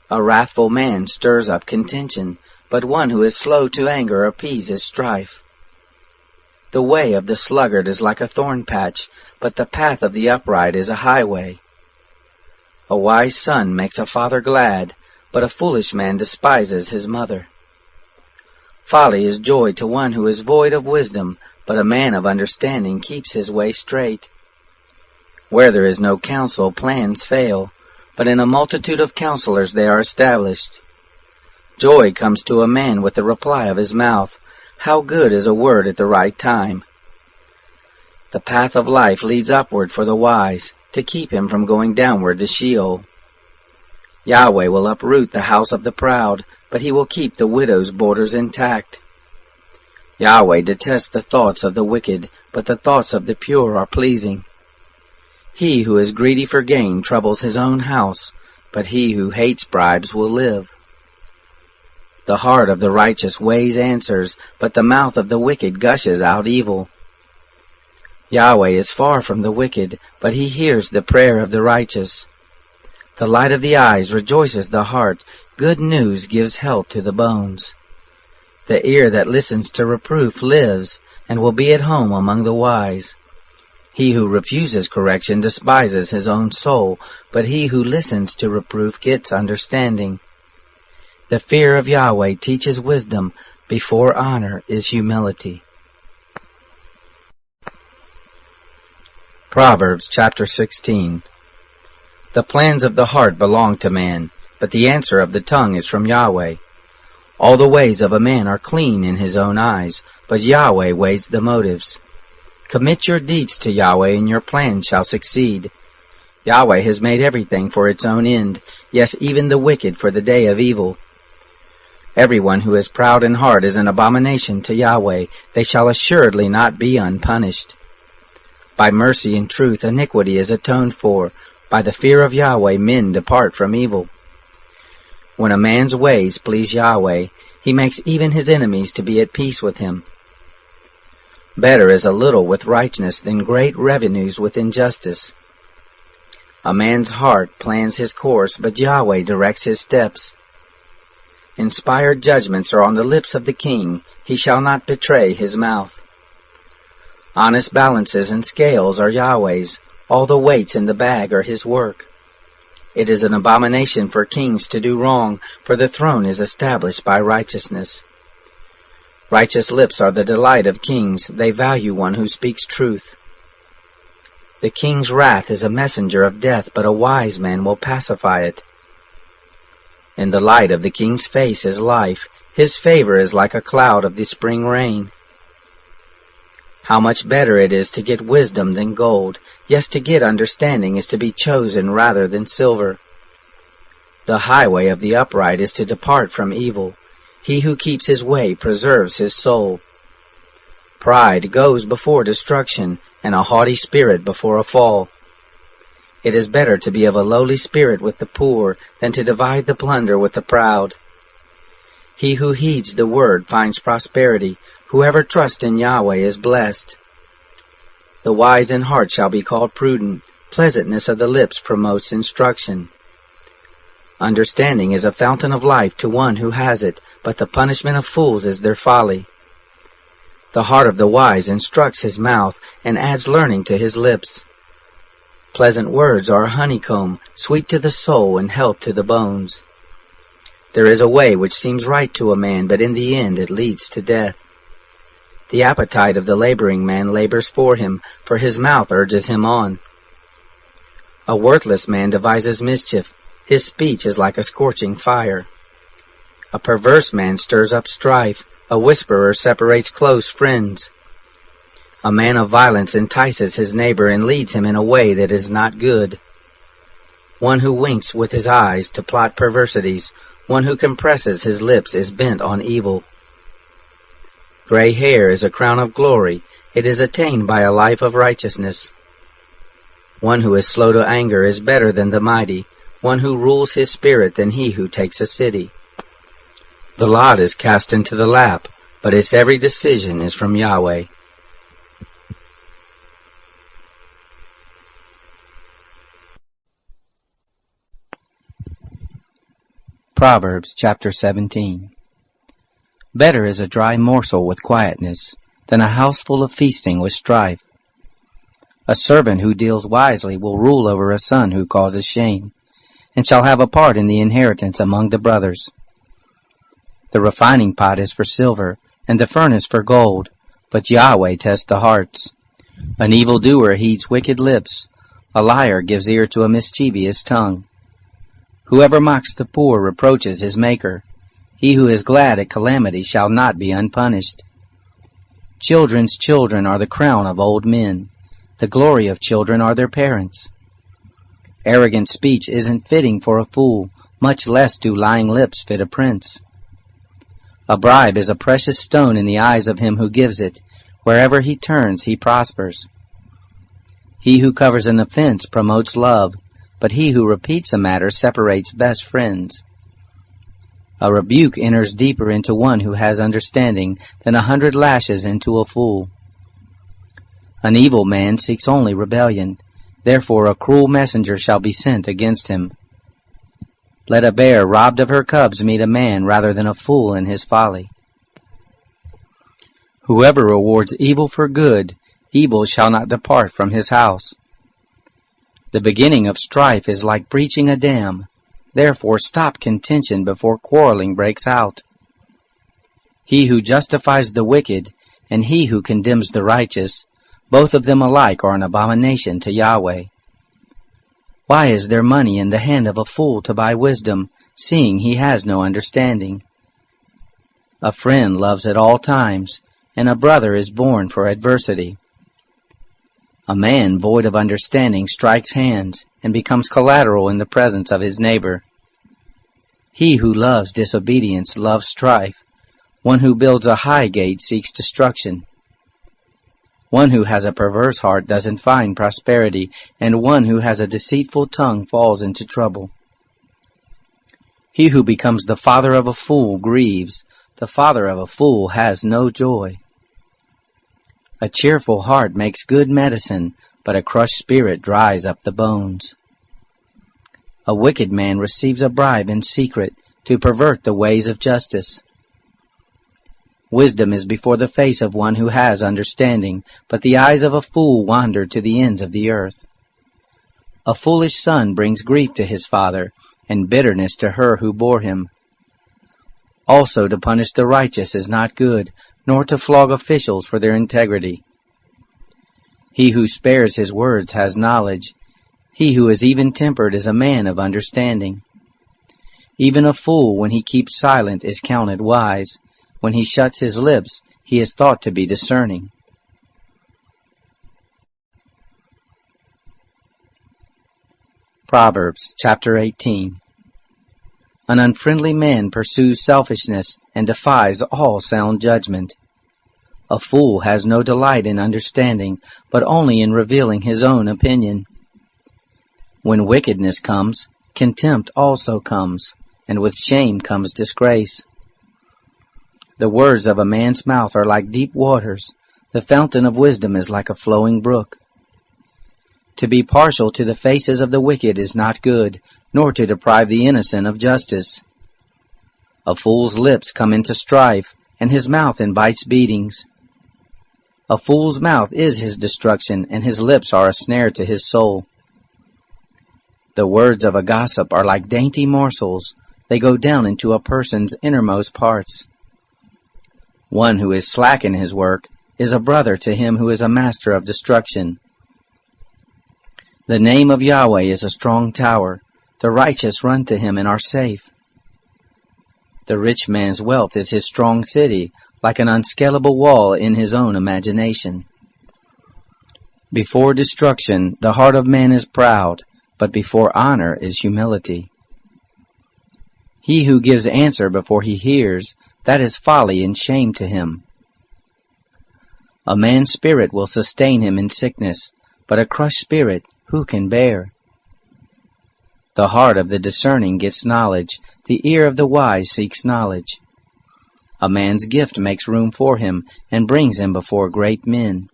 A wrathful man stirs up contention, but one who is slow to anger appeases strife. The way of the sluggard is like a thorn patch, but the path of the upright is a highway. A wise son makes a father glad, but a foolish man despises his mother. Folly is joy to one who is void of wisdom, but a man of understanding keeps his way straight. Where there is no counsel, plans fail, but in a multitude of counselors they are established. Joy comes to a man with the reply of his mouth. How good is a word at the right time! The path of life leads upward for the wise, to keep him from going downward to Sheol. Yahweh will uproot the house of the proud, but he will keep the widow's borders intact. Yahweh detests the thoughts of the wicked, but the thoughts of the pure are pleasing. He who is greedy for gain troubles his own house, but he who hates bribes will live. The heart of the righteous weighs answers, but the mouth of the wicked gushes out evil. Yahweh is far from the wicked, but he hears the prayer of the righteous. The light of the eyes rejoices the heart. Good news gives health to the bones. The ear that listens to reproof lives, and will be at home among the wise. He who refuses correction despises his own soul, but he who listens to reproof gets understanding. The fear of Yahweh teaches wisdom. Before honor is humility. Proverbs chapter 16. The plans of the heart belong to man, but the answer of the tongue is from Yahweh. All the ways of a man are clean in his own eyes, but Yahweh weighs the motives. Commit your deeds to Yahweh, and your plans shall succeed. Yahweh has made everything for its own end, yes, even the wicked for the day of evil. Everyone who is proud in heart is an abomination to Yahweh. They shall assuredly not be unpunished. By mercy and truth iniquity is atoned for. By the fear of Yahweh men depart from evil. When a man's ways please Yahweh, he makes even his enemies to be at peace with him. Better is a little with righteousness than great revenues with injustice. A man's heart plans his course, but Yahweh directs his steps. Inspired judgments are on the lips of the king. He shall not betray his mouth. Honest balances and scales are Yahweh's. All the weights in the bag are his work. It is an abomination for kings to do wrong, for the throne is established by righteousness. Righteous lips are the delight of kings. They value one who speaks truth. The king's wrath is a messenger of death, but a wise man will pacify it. In the light of the king's face is life. His favor is like a cloud of the spring rain. How much better it is to get wisdom than gold. Yes, to get understanding is to be chosen rather than silver. The highway of the upright is to depart from evil. He who keeps his way preserves his soul. Pride goes before destruction, and a haughty spirit before a fall. It is better to be of a lowly spirit with the poor than to divide the plunder with the proud. He who heeds the word finds prosperity. Whoever trusts in Yahweh is blessed. The wise in heart shall be called prudent. Pleasantness of the lips promotes instruction. Understanding is a fountain of life to one who has it, but the punishment of fools is their folly. The heart of the wise instructs his mouth, and adds learning to his lips. Pleasant words are a honeycomb, sweet to the soul and health to the bones. There is a way which seems right to a man, but in the end it leads to death. The appetite of the laboring man labors for him, for his mouth urges him on. A worthless man devises mischief. His speech is like a scorching fire. A perverse man stirs up strife. A whisperer separates close friends. A man of violence entices his neighbor and leads him in a way that is not good. One who winks with his eyes to plot perversities, one who compresses his lips is bent on evil. Gray hair is a crown of glory. It is attained by a life of righteousness. One who is slow to anger is better than the mighty, one who rules his spirit than he who takes a city. The lot is cast into the lap, but its every decision is from Yahweh. Proverbs chapter 17. Better is a dry morsel with quietness than a house full of feasting with strife. A servant who deals wisely will rule over a son who causes shame, and shall have a part in the inheritance among the brothers. The refining pot is for silver, and the furnace for gold, but Yahweh tests the hearts. An evildoer heeds wicked lips, a liar gives ear to a mischievous tongue. Whoever mocks the poor reproaches his Maker. He who is glad at calamity shall not be unpunished. Children's children are the crown of old men. The glory of children are their parents. Arrogant speech isn't fitting for a fool, much less do lying lips fit a prince. A bribe is a precious stone in the eyes of him who gives it. Wherever he turns, he prospers. He who covers an offense promotes love, but he who repeats a matter separates best friends. A rebuke enters deeper into one who has understanding than 100 lashes into a fool. An evil man seeks only rebellion, therefore a cruel messenger shall be sent against him. Let a bear robbed of her cubs meet a man rather than a fool in his folly. Whoever rewards evil for good, evil shall not depart from his house. The beginning of strife is like breaching a dam. Therefore stop contention before quarreling breaks out. He who justifies the wicked and he who condemns the righteous, both of them alike are an abomination to Yahweh. Why is there money in the hand of a fool to buy wisdom, seeing he has no understanding? A friend loves at all times, and a brother is born for adversity. A man void of understanding strikes hands and becomes collateral in the presence of his neighbor. He who loves disobedience loves strife. One who builds a high gate seeks destruction. One who has a perverse heart doesn't find prosperity, and one who has a deceitful tongue falls into trouble. He who becomes the father of a fool grieves. The father of a fool has no joy. A cheerful heart makes good medicine, but a crushed spirit dries up the bones. A wicked man receives a bribe in secret to pervert the ways of justice. Wisdom is before the face of one who has understanding, but the eyes of a fool wander to the ends of the earth. A foolish son brings grief to his father, and bitterness to her who bore him. Also to punish the righteous is not good, nor to flog officials for their integrity. He who spares his words has knowledge. He who is even-tempered is a man of understanding. Even a fool, when he keeps silent, is counted wise. When he shuts his lips, he is thought to be discerning. Proverbs chapter 18. An unfriendly man pursues selfishness and defies all sound judgment. A fool has no delight in understanding, but only in revealing his own opinion. When wickedness comes, contempt also comes, and with shame comes disgrace. The words of a man's mouth are like deep waters. The fountain of wisdom is like a flowing brook. To be partial to the faces of the wicked is not good, nor to deprive the innocent of justice. A fool's lips come into strife, and his mouth invites beatings. A fool's mouth is his destruction, and his lips are a snare to his soul. The words of a gossip are like dainty morsels. They go down into a person's innermost parts. One who is slack in his work is a brother to him who is a master of destruction. The name of Yahweh is a strong tower. The righteous run to him and are safe. The rich man's wealth is his strong city, like an unscalable wall in his own imagination. Before destruction, the heart of man is proud, but before honor is humility. He who gives answer before he hears, that is folly and shame to him. A man's spirit will sustain him in sickness, but a crushed spirit who can bear? The heart of the discerning gets knowledge, the ear of the wise seeks knowledge. A man's gift makes room for him, and brings him before great men.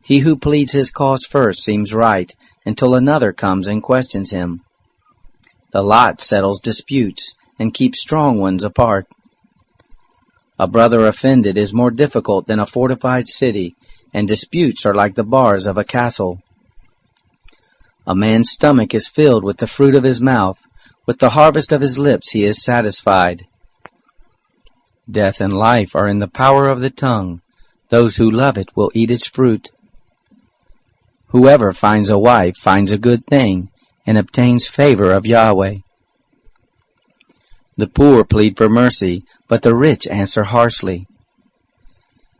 He who pleads his cause first seems right, until another comes and questions him. The lot settles disputes and keeps strong ones apart. A brother offended is more difficult than a fortified city, and disputes are like the bars of a castle. A man's stomach is filled with the fruit of his mouth, with the harvest of his lips he is satisfied. Death and life are in the power of the tongue. Those who love it will eat its fruit. Whoever finds a wife finds a good thing, and obtains favor of Yahweh. The poor plead for mercy, but the rich answer harshly.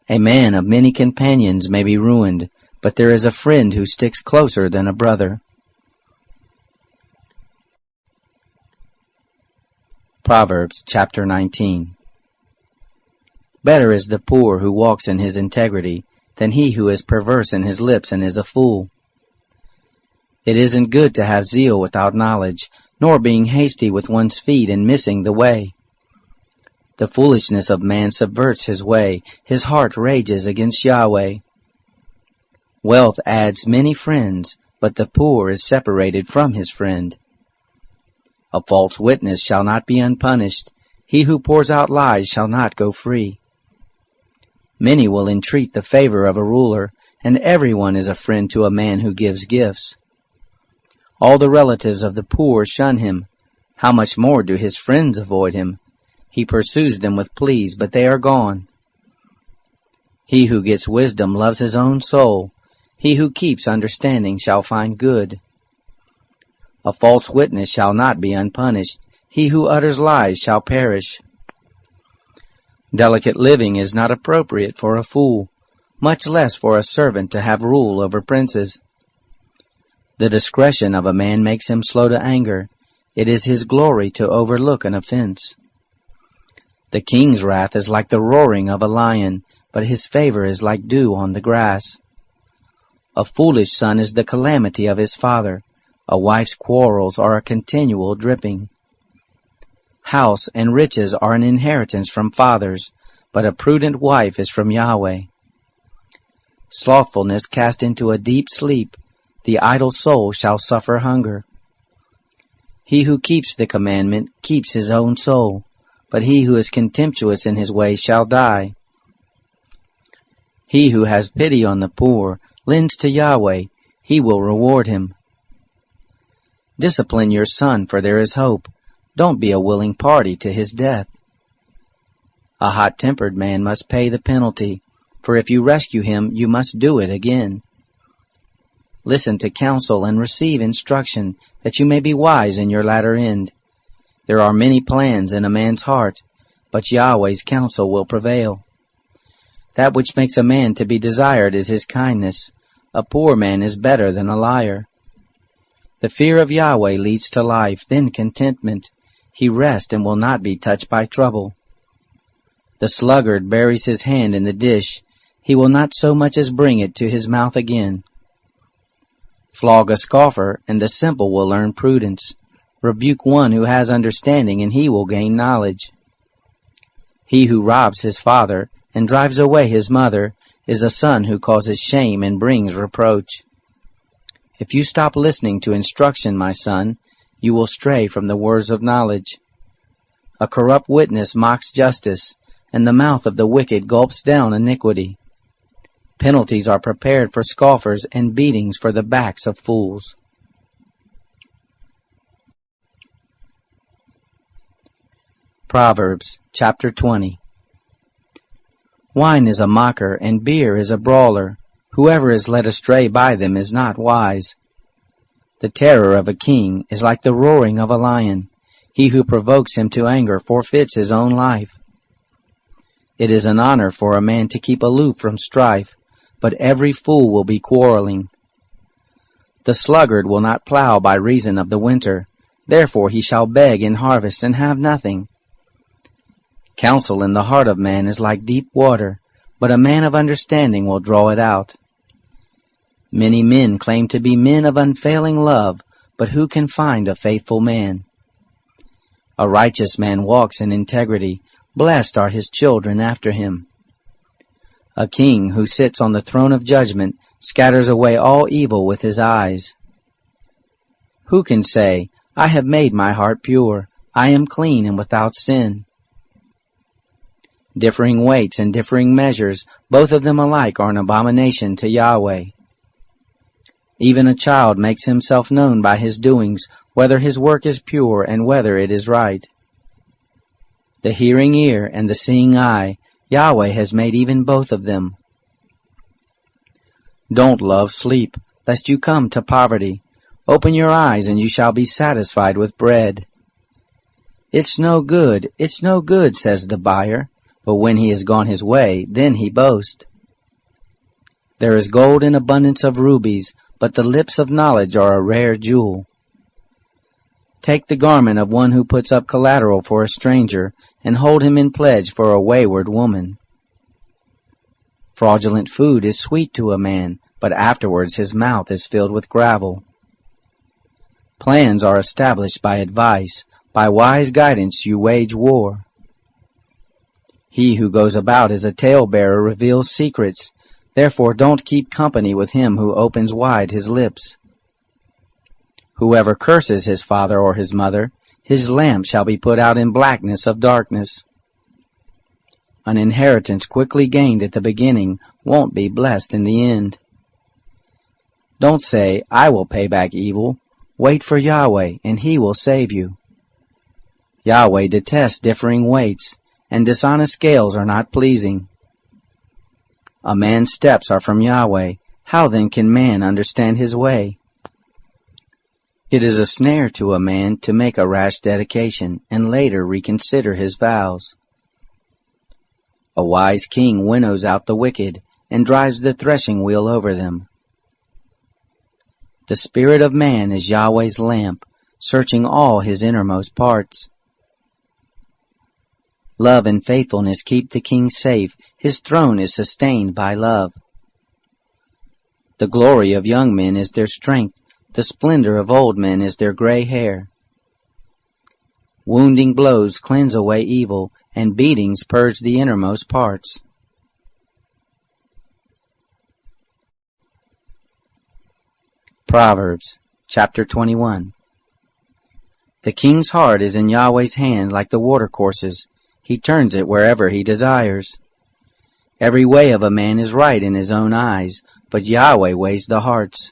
A man of many companions may be ruined, but there is a friend who sticks closer than a brother. Proverbs chapter 19. Better is the poor who walks in his integrity than he who is perverse in his lips and is a fool. It isn't good to have zeal without knowledge, nor being hasty with one's feet and missing the way. The foolishness of man subverts his way, his heart rages against Yahweh. Wealth adds many friends, but the poor is separated from his friend. A false witness shall not be unpunished, he who pours out lies shall not go free. Many will entreat the favor of a ruler, and everyone is a friend to a man who gives gifts. All the relatives of the poor shun him. How much more do his friends avoid him? He pursues them with pleas, but they are gone. He who gets wisdom loves his own soul. He who keeps understanding shall find good. A false witness shall not be unpunished. He who utters lies shall perish. Delicate living is not appropriate for a fool, much less for a servant to have rule over princes. The discretion of a man makes him slow to anger. It is his glory to overlook an offense. The king's wrath is like the roaring of a lion, but his favor is like dew on the grass. A foolish son is the calamity of his father. A wife's quarrels are a continual dripping. House and riches are an inheritance from fathers, but a prudent wife is from Yahweh. Slothfulness cast into a deep sleep. The idle soul shall suffer hunger. He who keeps the commandment keeps his own soul, but he who is contemptuous in his way shall die. He who has pity on the poor lends to Yahweh, he will reward him. Discipline your son, for there is hope. Don't be a willing party to his death. A hot-tempered man must pay the penalty, for if you rescue him, you must do it again. Listen to counsel and receive instruction, that you may be wise in your latter end. There are many plans in a man's heart, but Yahweh's counsel will prevail. That which makes a man to be desired is his kindness. A poor man is better than a liar. The fear of Yahweh leads to life, then contentment. He rests and will not be touched by trouble. The sluggard buries his hand in the dish. He will not so much as bring it to his mouth again. Flog a scoffer, and the simple will learn prudence. Rebuke one who has understanding, and he will gain knowledge. He who robs his father and drives away his mother is a son who causes shame and brings reproach. If you stop listening to instruction, my son, you will stray from the words of knowledge. A corrupt witness mocks justice, and the mouth of the wicked gulps down iniquity. Penalties are prepared for scoffers and beatings for the backs of fools. Proverbs chapter 20. Wine is a mocker, and beer is a brawler. Whoever is led astray by them is not wise. The terror of a king is like the roaring of a lion. He who provokes him to anger forfeits his own life. It is an honor for a man to keep aloof from strife, but every fool will be quarreling. The sluggard will not plow by reason of the winter, therefore he shall beg in harvest and have nothing. Counsel in the heart of man is like deep water, but a man of understanding will draw it out. Many men claim to be men of unfailing love, but who can find a faithful man? A righteous man walks in integrity, blessed are his children after him. A king who sits on the throne of judgment scatters away all evil with his eyes. Who can say, I have made my heart pure. I am clean and without sin. Differing weights and differing measures, both of them alike are an abomination to Yahweh. Even a child makes himself known by his doings, whether his work is pure and whether it is right. The hearing ear and the seeing eye, Yahweh has made even both of them. Don't love sleep, lest you come to poverty. Open your eyes, and you shall be satisfied with bread. It's no good, says the buyer, but when he has gone his way, then he boasts. There is gold in abundance of rubies, but the lips of knowledge are a rare jewel. Take the garment of one who puts up collateral for a stranger, and hold him in pledge for a wayward woman. Fraudulent food is sweet to a man, but afterwards his mouth is filled with gravel. Plans are established by advice. By wise guidance you wage war. He who goes about as a talebearer reveals secrets. Therefore don't keep company with him who opens wide his lips. Whoever curses his father or his mother, his lamp shall be put out in blackness of darkness. An inheritance quickly gained at the beginning won't be blessed in the end. Don't say, I will pay back evil. Wait for Yahweh, and he will save you. Yahweh detests differing weights, and dishonest scales are not pleasing. A man's steps are from Yahweh. How then can man understand his way? It is a snare to a man to make a rash dedication, and later reconsider his vows. A wise king winnows out the wicked, and drives the threshing wheel over them. The spirit of man is Yahweh's lamp, searching all his innermost parts. Love and faithfulness keep the king safe. His throne is sustained by love. The glory of young men is their strength. The splendor of old men is their gray hair. Wounding blows cleanse away evil, and beatings purge the innermost parts. Proverbs, chapter 21. The king's heart is in Yahweh's hand like the watercourses. He turns it wherever he desires. Every way of a man is right in his own eyes, but Yahweh weighs the hearts.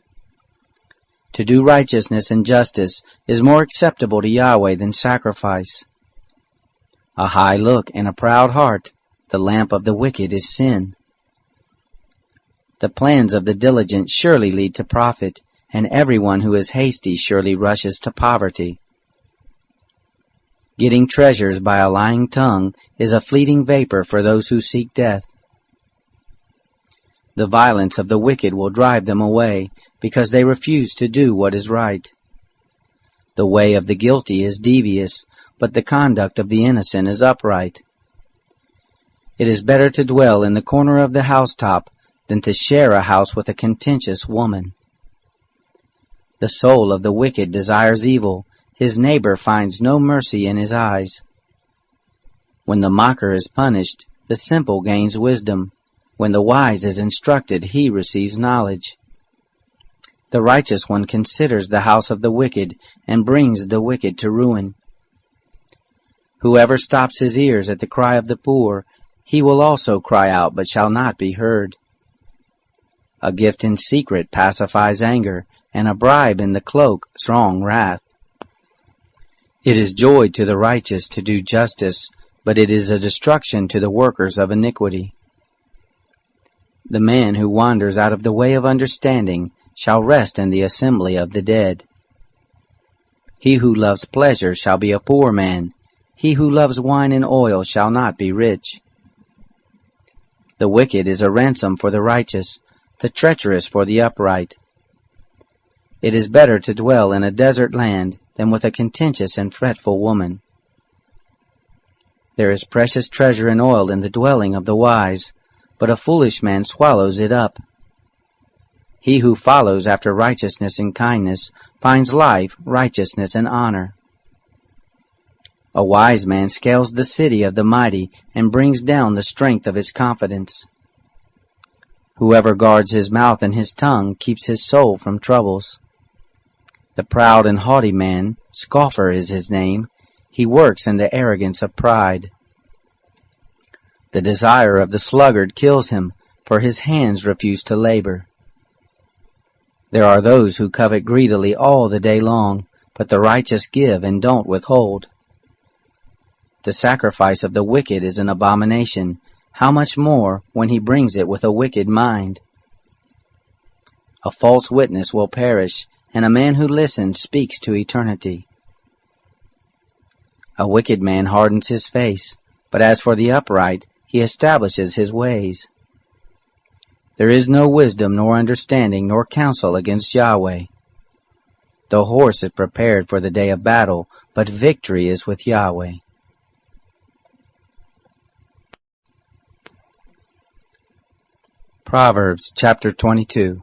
To do righteousness and justice is more acceptable to Yahweh than sacrifice. A high look and a proud heart, the lamp of the wicked is sin. The plans of the diligent surely lead to profit, and everyone who is hasty surely rushes to poverty. Getting treasures by a lying tongue is a fleeting vapor for those who seek death. The violence of the wicked will drive them away, because they refuse to do what is right. The way of the guilty is devious, but the conduct of the innocent is upright. It is better to dwell in the corner of the housetop than to share a house with a contentious woman. The soul of the wicked desires evil. His neighbor finds no mercy in his eyes. When the mocker is punished, the simple gains wisdom. When the wise is instructed, he receives knowledge. The righteous one considers the house of the wicked, and brings the wicked to ruin. Whoever stops his ears at the cry of the poor, he will also cry out, but shall not be heard. A gift in secret pacifies anger, and a bribe in the cloak strong wrath. It is joy to the righteous to do justice, but it is a destruction to the workers of iniquity. The man who wanders out of the way of understanding shall rest in the assembly of the dead. He who loves pleasure shall be a poor man. He who loves wine and oil shall not be rich. The wicked is a ransom for the righteous, the treacherous for the upright. It is better to dwell in a desert land than with a contentious and fretful woman. There is precious treasure and oil in the dwelling of the wise, but a foolish man swallows it up. He who follows after righteousness and kindness finds life, righteousness, and honor. A wise man scales the city of the mighty and brings down the strength of its confidence. Whoever guards his mouth and his tongue keeps his soul from troubles. The proud and haughty man, scoffer is his name. He works in the arrogance of pride. The desire of the sluggard kills him, for his hands refuse to labor. There are those who covet greedily all the day long, but the righteous give and don't withhold. The sacrifice of the wicked is an abomination, how much more when he brings it with a wicked mind? A false witness will perish, and a man who listens speaks to eternity. A wicked man hardens his face, but as for the upright, he establishes his ways. There is no wisdom nor understanding nor counsel against Yahweh. The horse is prepared for the day of battle, but victory is with Yahweh. Proverbs chapter 22.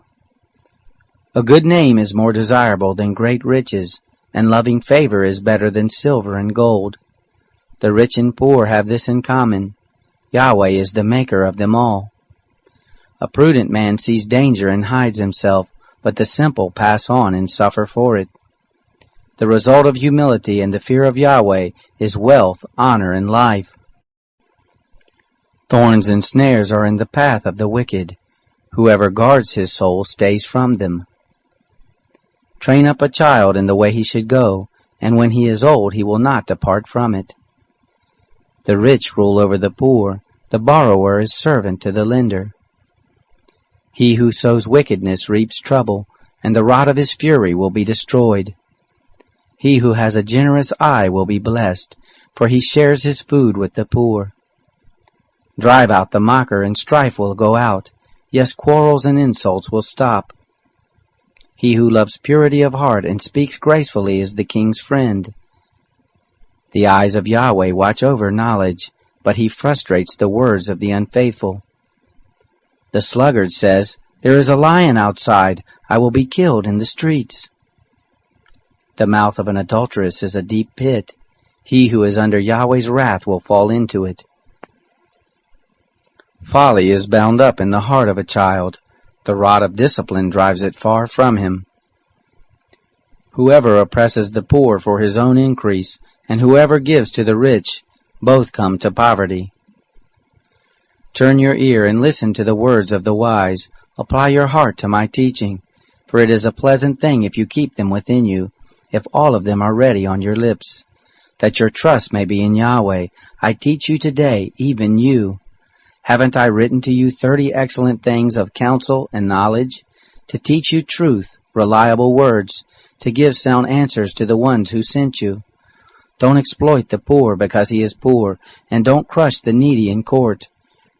A good name is more desirable than great riches, and loving favor is better than silver and gold. The rich and poor have this in common: Yahweh is the maker of them all. A prudent man sees danger and hides himself, but the simple pass on and suffer for it. The result of humility and the fear of Yahweh is wealth, honor, and life. Thorns and snares are in the path of the wicked. Whoever guards his soul stays from them. Train up a child in the way he should go, and when he is old he will not depart from it. The rich rule over the poor, the borrower is servant to the lender. He who sows wickedness reaps trouble, and the rod of his fury will be destroyed. He who has a generous eye will be blessed, for he shares his food with the poor. Drive out the mocker, and strife will go out. Yes, quarrels and insults will stop. He who loves purity of heart and speaks gracefully is the king's friend. The eyes of Yahweh watch over knowledge, but he frustrates the words of the unfaithful. The sluggard says, "There is a lion outside. I will be killed in the streets." The mouth of an adulteress is a deep pit. He who is under Yahweh's wrath will fall into it. Folly is bound up in the heart of a child. The rod of discipline drives it far from him. Whoever oppresses the poor for his own increase, and whoever gives to the rich, both come to poverty. Turn your ear and listen to the words of the wise. Apply your heart to my teaching, for it is a pleasant thing if you keep them within you, if all of them are ready on your lips. That your trust may be in Yahweh, I teach you today, even you. Haven't I written to you 30 excellent things of counsel and knowledge, to teach you truth, reliable words, to give sound answers to the ones who sent you? Don't exploit the poor because he is poor, and don't crush the needy in court,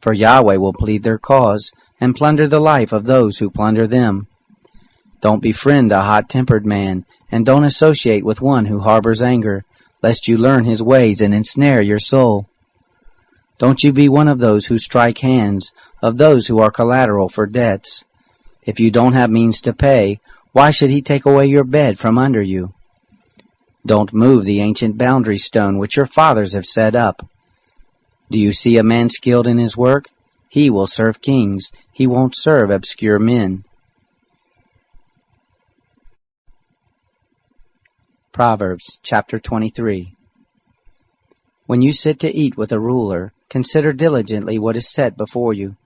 for Yahweh will plead their cause, and plunder the life of those who plunder them. Don't befriend a hot-tempered man, and don't associate with one who harbors anger, lest you learn his ways and ensnare your soul. Don't you be one of those who strike hands, of those who are collateral for debts. If you don't have means to pay, why should he take away your bed from under you? Don't move the ancient boundary stone which your fathers have set up. Do you see a man skilled in his work? He will serve kings. He won't serve obscure men. Proverbs chapter 23. When you sit to eat with a ruler, consider diligently what is set before you.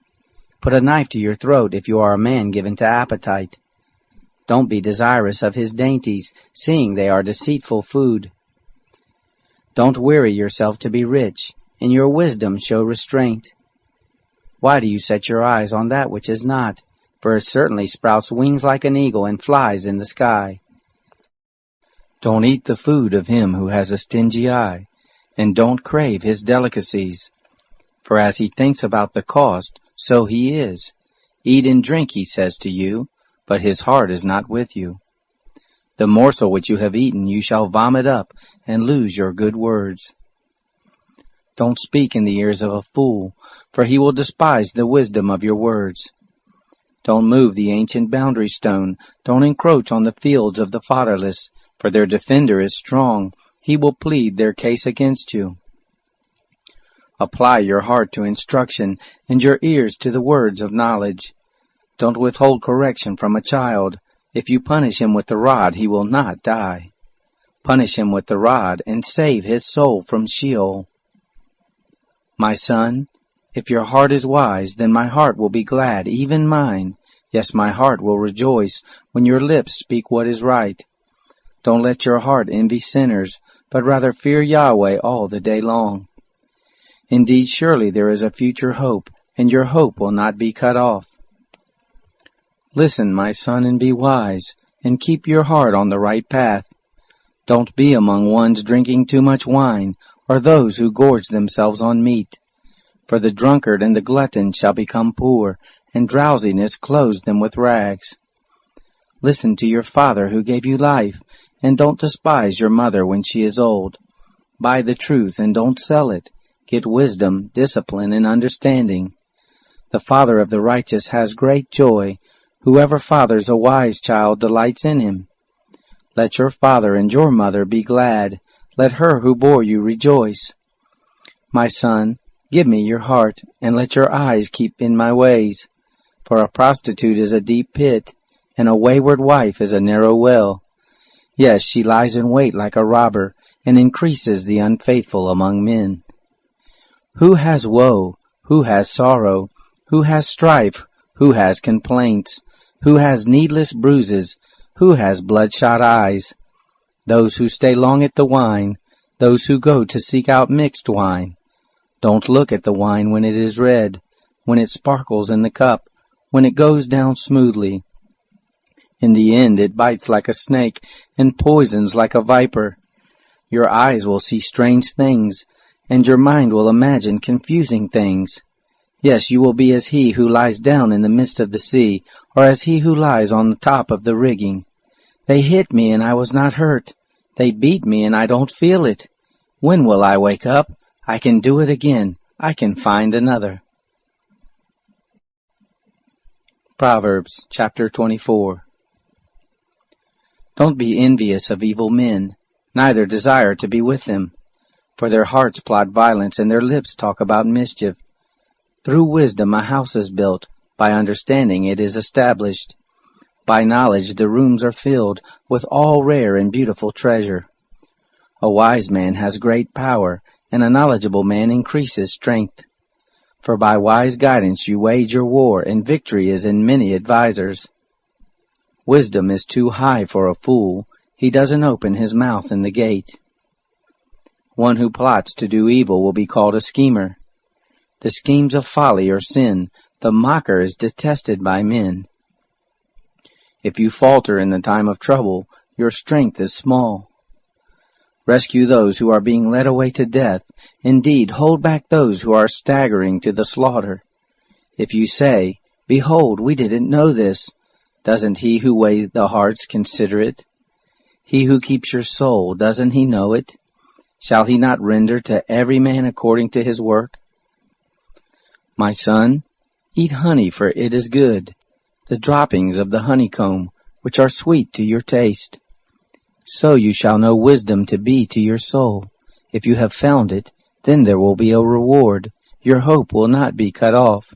Put a knife to your throat if you are a man given to appetite. Don't be desirous of his dainties, seeing they are deceitful food. Don't weary yourself to be rich. In your wisdom show restraint. Why do you set your eyes on that which is not? For it certainly sprouts wings like an eagle and flies in the sky. Don't eat the food of him who has a stingy eye, and don't crave his delicacies. For as he thinks about the cost, so he is. Eat and drink, he says to you, but his heart is not with you. The morsel which you have eaten you shall vomit up, and lose your good words. Don't speak in the ears of a fool, for he will despise the wisdom of your words. Don't move the ancient boundary stone. Don't encroach on the fields of the fatherless, for their defender is strong. He will plead their case against you. Apply your heart to instruction, and your ears to the words of knowledge. Don't withhold correction from a child. If you punish him with the rod, he will not die. Punish him with the rod, and save his soul from Sheol. My son, if your heart is wise, then my heart will be glad, even mine. Yes, my heart will rejoice when your lips speak what is right. Don't let your heart envy sinners, but rather fear Yahweh all the day long. Indeed, surely there is a future hope, and your hope will not be cut off. Listen, my son, and be wise, and keep your heart on the right path. Don't be among ones drinking too much wine, or those who gorge themselves on meat. For the drunkard and the glutton shall become poor, and drowsiness clothes them with rags. Listen to your father who gave you life, and don't despise your mother when she is old. Buy the truth and don't sell it. Get wisdom, discipline, and understanding. The father of the righteous has great joy. Whoever fathers a wise child delights in him. Let your father and your mother be glad. Let her who bore you rejoice. My son, give me your heart, and let your eyes keep in my ways. For a prostitute is a deep pit, and a wayward wife is a narrow well. Yes, she lies in wait like a robber, and increases the unfaithful among men. Who has woe? Who has sorrow? Who has strife? Who has complaints? Who has needless bruises? Who has bloodshot eyes? Those who stay long at the wine, those who go to seek out mixed wine. Don't look at the wine when it is red, when it sparkles in the cup, when it goes down smoothly. In the end it bites like a snake and poisons like a viper. Your eyes will see strange things, and your mind will imagine confusing things. Yes, you will be as he who lies down in the midst of the sea, or as he who lies on the top of the rigging. They hit me and I was not hurt. They beat me and I don't feel it. When will I wake up? I can do it again. I can find another. Proverbs chapter 24. Don't be envious of evil men, neither desire to be with them. For their hearts plot violence, and their lips talk about mischief. Through wisdom a house is built, by understanding it is established. By knowledge the rooms are filled with all rare and beautiful treasure. A wise man has great power, and a knowledgeable man increases strength. For by wise guidance you wage your war, and victory is in many advisers. Wisdom is too high for a fool. He doesn't open his mouth in the gate. One who plots to do evil will be called a schemer. The schemes of folly are sin. The mocker is detested by men. If you falter in the time of trouble, your strength is small. Rescue those who are being led away to death. Indeed, hold back those who are staggering to the slaughter. If you say, "Behold, we didn't know this," doesn't he who weighs the hearts consider it? He who keeps your soul, doesn't he know it? Shall he not render to every man according to his work? My son, eat honey, for it is good, the droppings of the honeycomb, which are sweet to your taste. So you shall know wisdom to be to your soul. If you have found it, then there will be a reward. Your hope will not be cut off.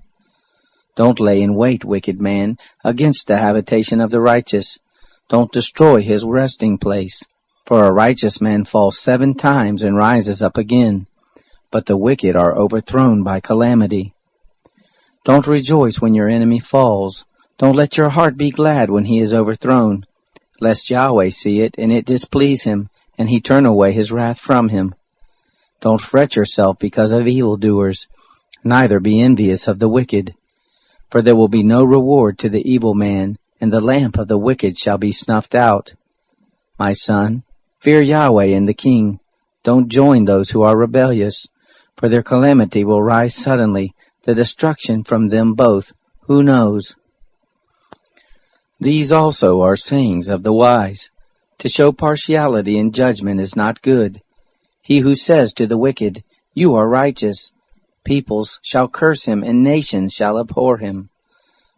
Don't lay in wait, wicked man, against the habitation of the righteous. Don't destroy his resting place. For a righteous man falls 7 times and rises up again, but the wicked are overthrown by calamity. Don't rejoice when your enemy falls. Don't let your heart be glad when he is overthrown, lest Yahweh see it and it displease him, and he turn away his wrath from him. Don't fret yourself because of evildoers, neither be envious of the wicked. For there will be no reward to the evil man, and the lamp of the wicked shall be snuffed out. My son, fear Yahweh and the king. Don't join those who are rebellious, for their calamity will rise suddenly, the destruction from them both. Who knows? These also are sayings of the wise. To show partiality in judgment is not good. He who says to the wicked, "You are righteous," peoples shall curse him, and nations shall abhor him.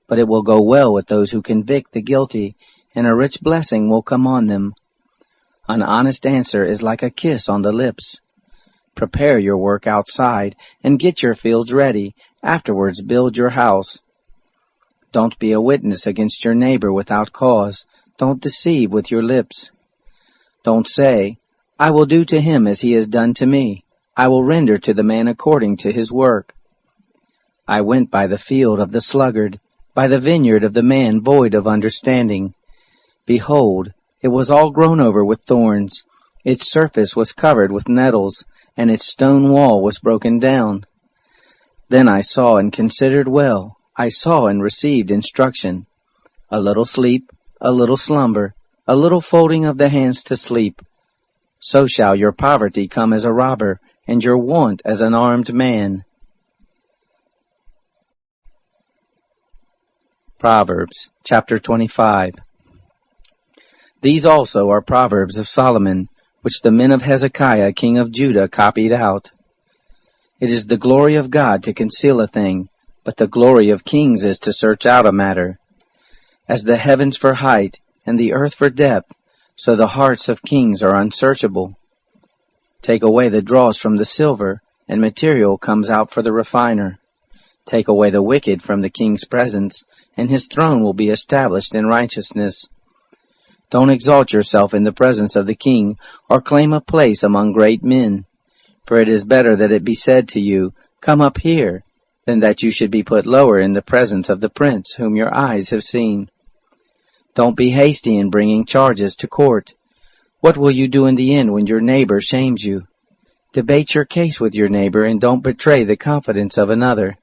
But it will go well with those who convict the guilty, and a rich blessing will come on them. An honest answer is like a kiss on the lips. Prepare your work outside, and get your fields ready. Afterwards build your house. Don't be a witness against your neighbor without cause. Don't deceive with your lips. Don't say, I will do to him as he has done to me. I will render to the man according to his work. I went by the field of the sluggard, by the vineyard of the man void of understanding. Behold, it was all grown over with thorns. Its surface was covered with nettles, and its stone wall was broken down. Then I saw and considered well. I saw and received instruction. A little sleep, a little slumber, a little folding of the hands to sleep. So shall your poverty come as a robber, and your want as an armed man. Proverbs chapter 25. These also are Proverbs of Solomon, which the men of Hezekiah king of Judah copied out. It is the glory of God to conceal a thing, but the glory of kings is to search out a matter. As the heavens for height, and the earth for depth, so the hearts of kings are unsearchable. Take away the dross from the silver, and material comes out for the refiner. Take away the wicked from the king's presence, and his throne will be established in righteousness. Don't exalt yourself in the presence of the king, or claim a place among great men. For it is better that it be said to you, Come up here, than that you should be put lower in the presence of the prince whom your eyes have seen. Don't be hasty in bringing charges to court. What will you do in the end when your neighbor shames you? Debate your case with your neighbor, and don't betray the confidence of another,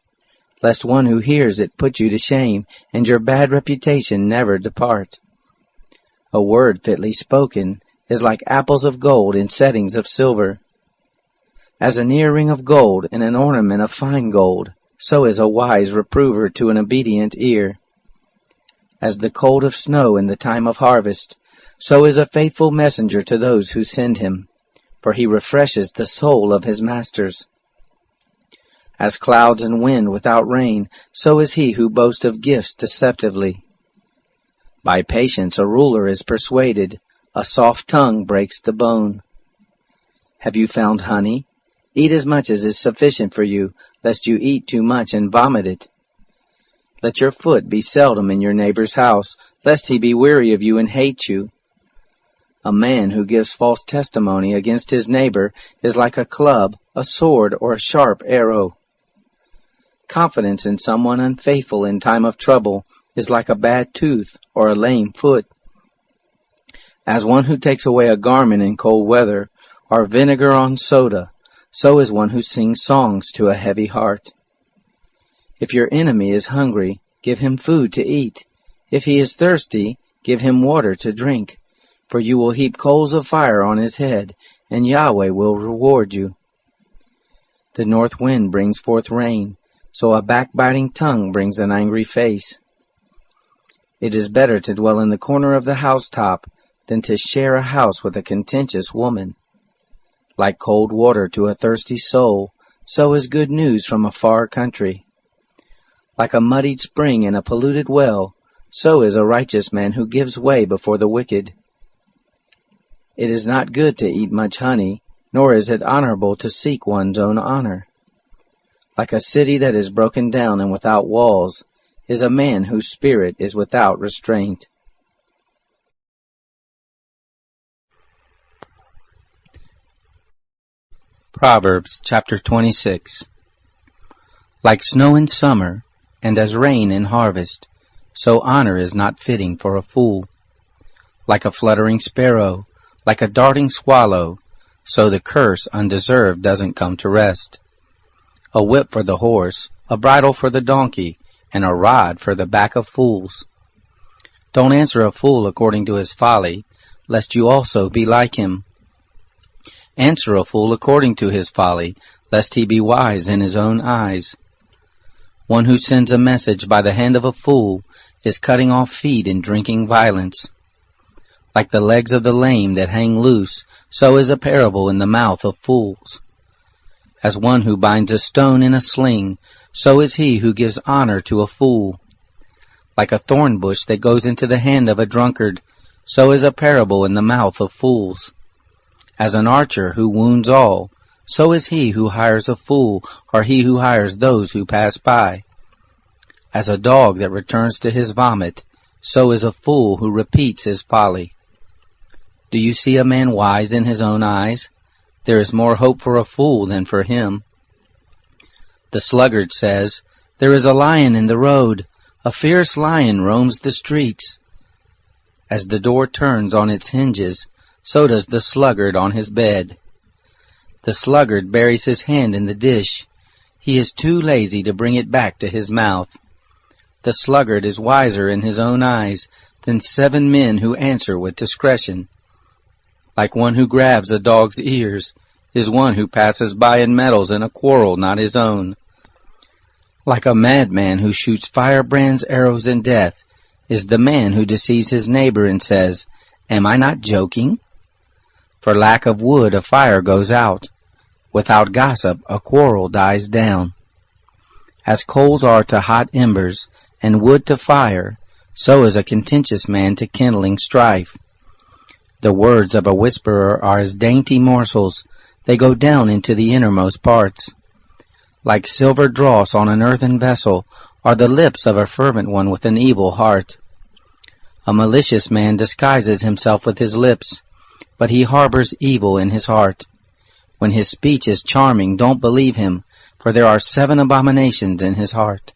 lest one who hears it put you to shame, and your bad reputation never depart. A word fitly spoken is like apples of gold in settings of silver. As an earring of gold and an ornament of fine gold, so is a wise reprover to an obedient ear. As the cold of snow in the time of harvest, so is a faithful messenger to those who send him, for he refreshes the soul of his masters. As clouds and wind without rain, so is he who boasts of gifts deceptively. By patience a ruler is persuaded, a soft tongue breaks the bone. Have you found honey? Eat as much as is sufficient for you, lest you eat too much and vomit it. Let your foot be seldom in your neighbor's house, lest he be weary of you and hate you. A man who gives false testimony against his neighbor is like a club, a sword, or a sharp arrow. Confidence in someone unfaithful in time of trouble is like a bad tooth or a lame foot. As one who takes away a garment in cold weather, or vinegar on soda, so is one who sings songs to a heavy heart. If your enemy is hungry, give him food to eat. If he is thirsty, give him water to drink. For you will heap coals of fire on his head, and Yahweh will reward you. The north wind brings forth rain, so a backbiting tongue brings an angry face. It is better to dwell in the corner of the housetop than to share a house with a contentious woman. Like cold water to a thirsty soul, so is good news from a far country. Like a muddied spring in a polluted well, so is a righteous man who gives way before the wicked. It is not good to eat much honey, nor is it honorable to seek one's own honor. Like a city that is broken down and without walls, is a man whose spirit is without restraint. Proverbs chapter 26. Like snow in summer, and as rain in harvest, so honor is not fitting for a fool. Like a fluttering sparrow, like a darting swallow, so the curse undeserved doesn't come to rest. A whip for the horse, a bridle for the donkey, and a rod for the back of fools. Don't answer a fool according to his folly, lest you also be like him. Answer a fool according to his folly, lest he be wise in his own eyes. One who sends a message by the hand of a fool is cutting off feet and drinking violence. Like the legs of the lame that hang loose, so is a parable in the mouth of fools. As one who binds a stone in a sling, so is he who gives honor to a fool. Like a thorn bush that goes into the hand of a drunkard, so is a parable in the mouth of fools. As an archer who wounds all, so is he who hires a fool, or he who hires those who pass by. As a dog that returns to his vomit, so is a fool who repeats his folly. Do you see a man wise in his own eyes? There is more hope for a fool than for him. The sluggard says, "There is a lion in the road. A fierce lion roams the streets." As the door turns on its hinges, so does the sluggard on his bed. The sluggard buries his hand in the dish. He is too lazy to bring it back to his mouth. The sluggard is wiser in his own eyes than 7 men who answer with discretion. Like one who grabs a dog's ears is one who passes by and meddles in a quarrel not his own. Like a madman who shoots firebrands, arrows, and death is the man who deceives his neighbor and says, "Am I not joking?" For lack of wood a fire goes out. Without gossip a quarrel dies down. As coals are to hot embers, and wood to fire, so is a contentious man to kindling strife. The words of a whisperer are as dainty morsels, they go down into the innermost parts. Like silver dross on an earthen vessel are the lips of a fervent one with an evil heart. A malicious man disguises himself with his lips, but he harbors evil in his heart. When his speech is charming, don't believe him, for there are 7 abominations in his heart.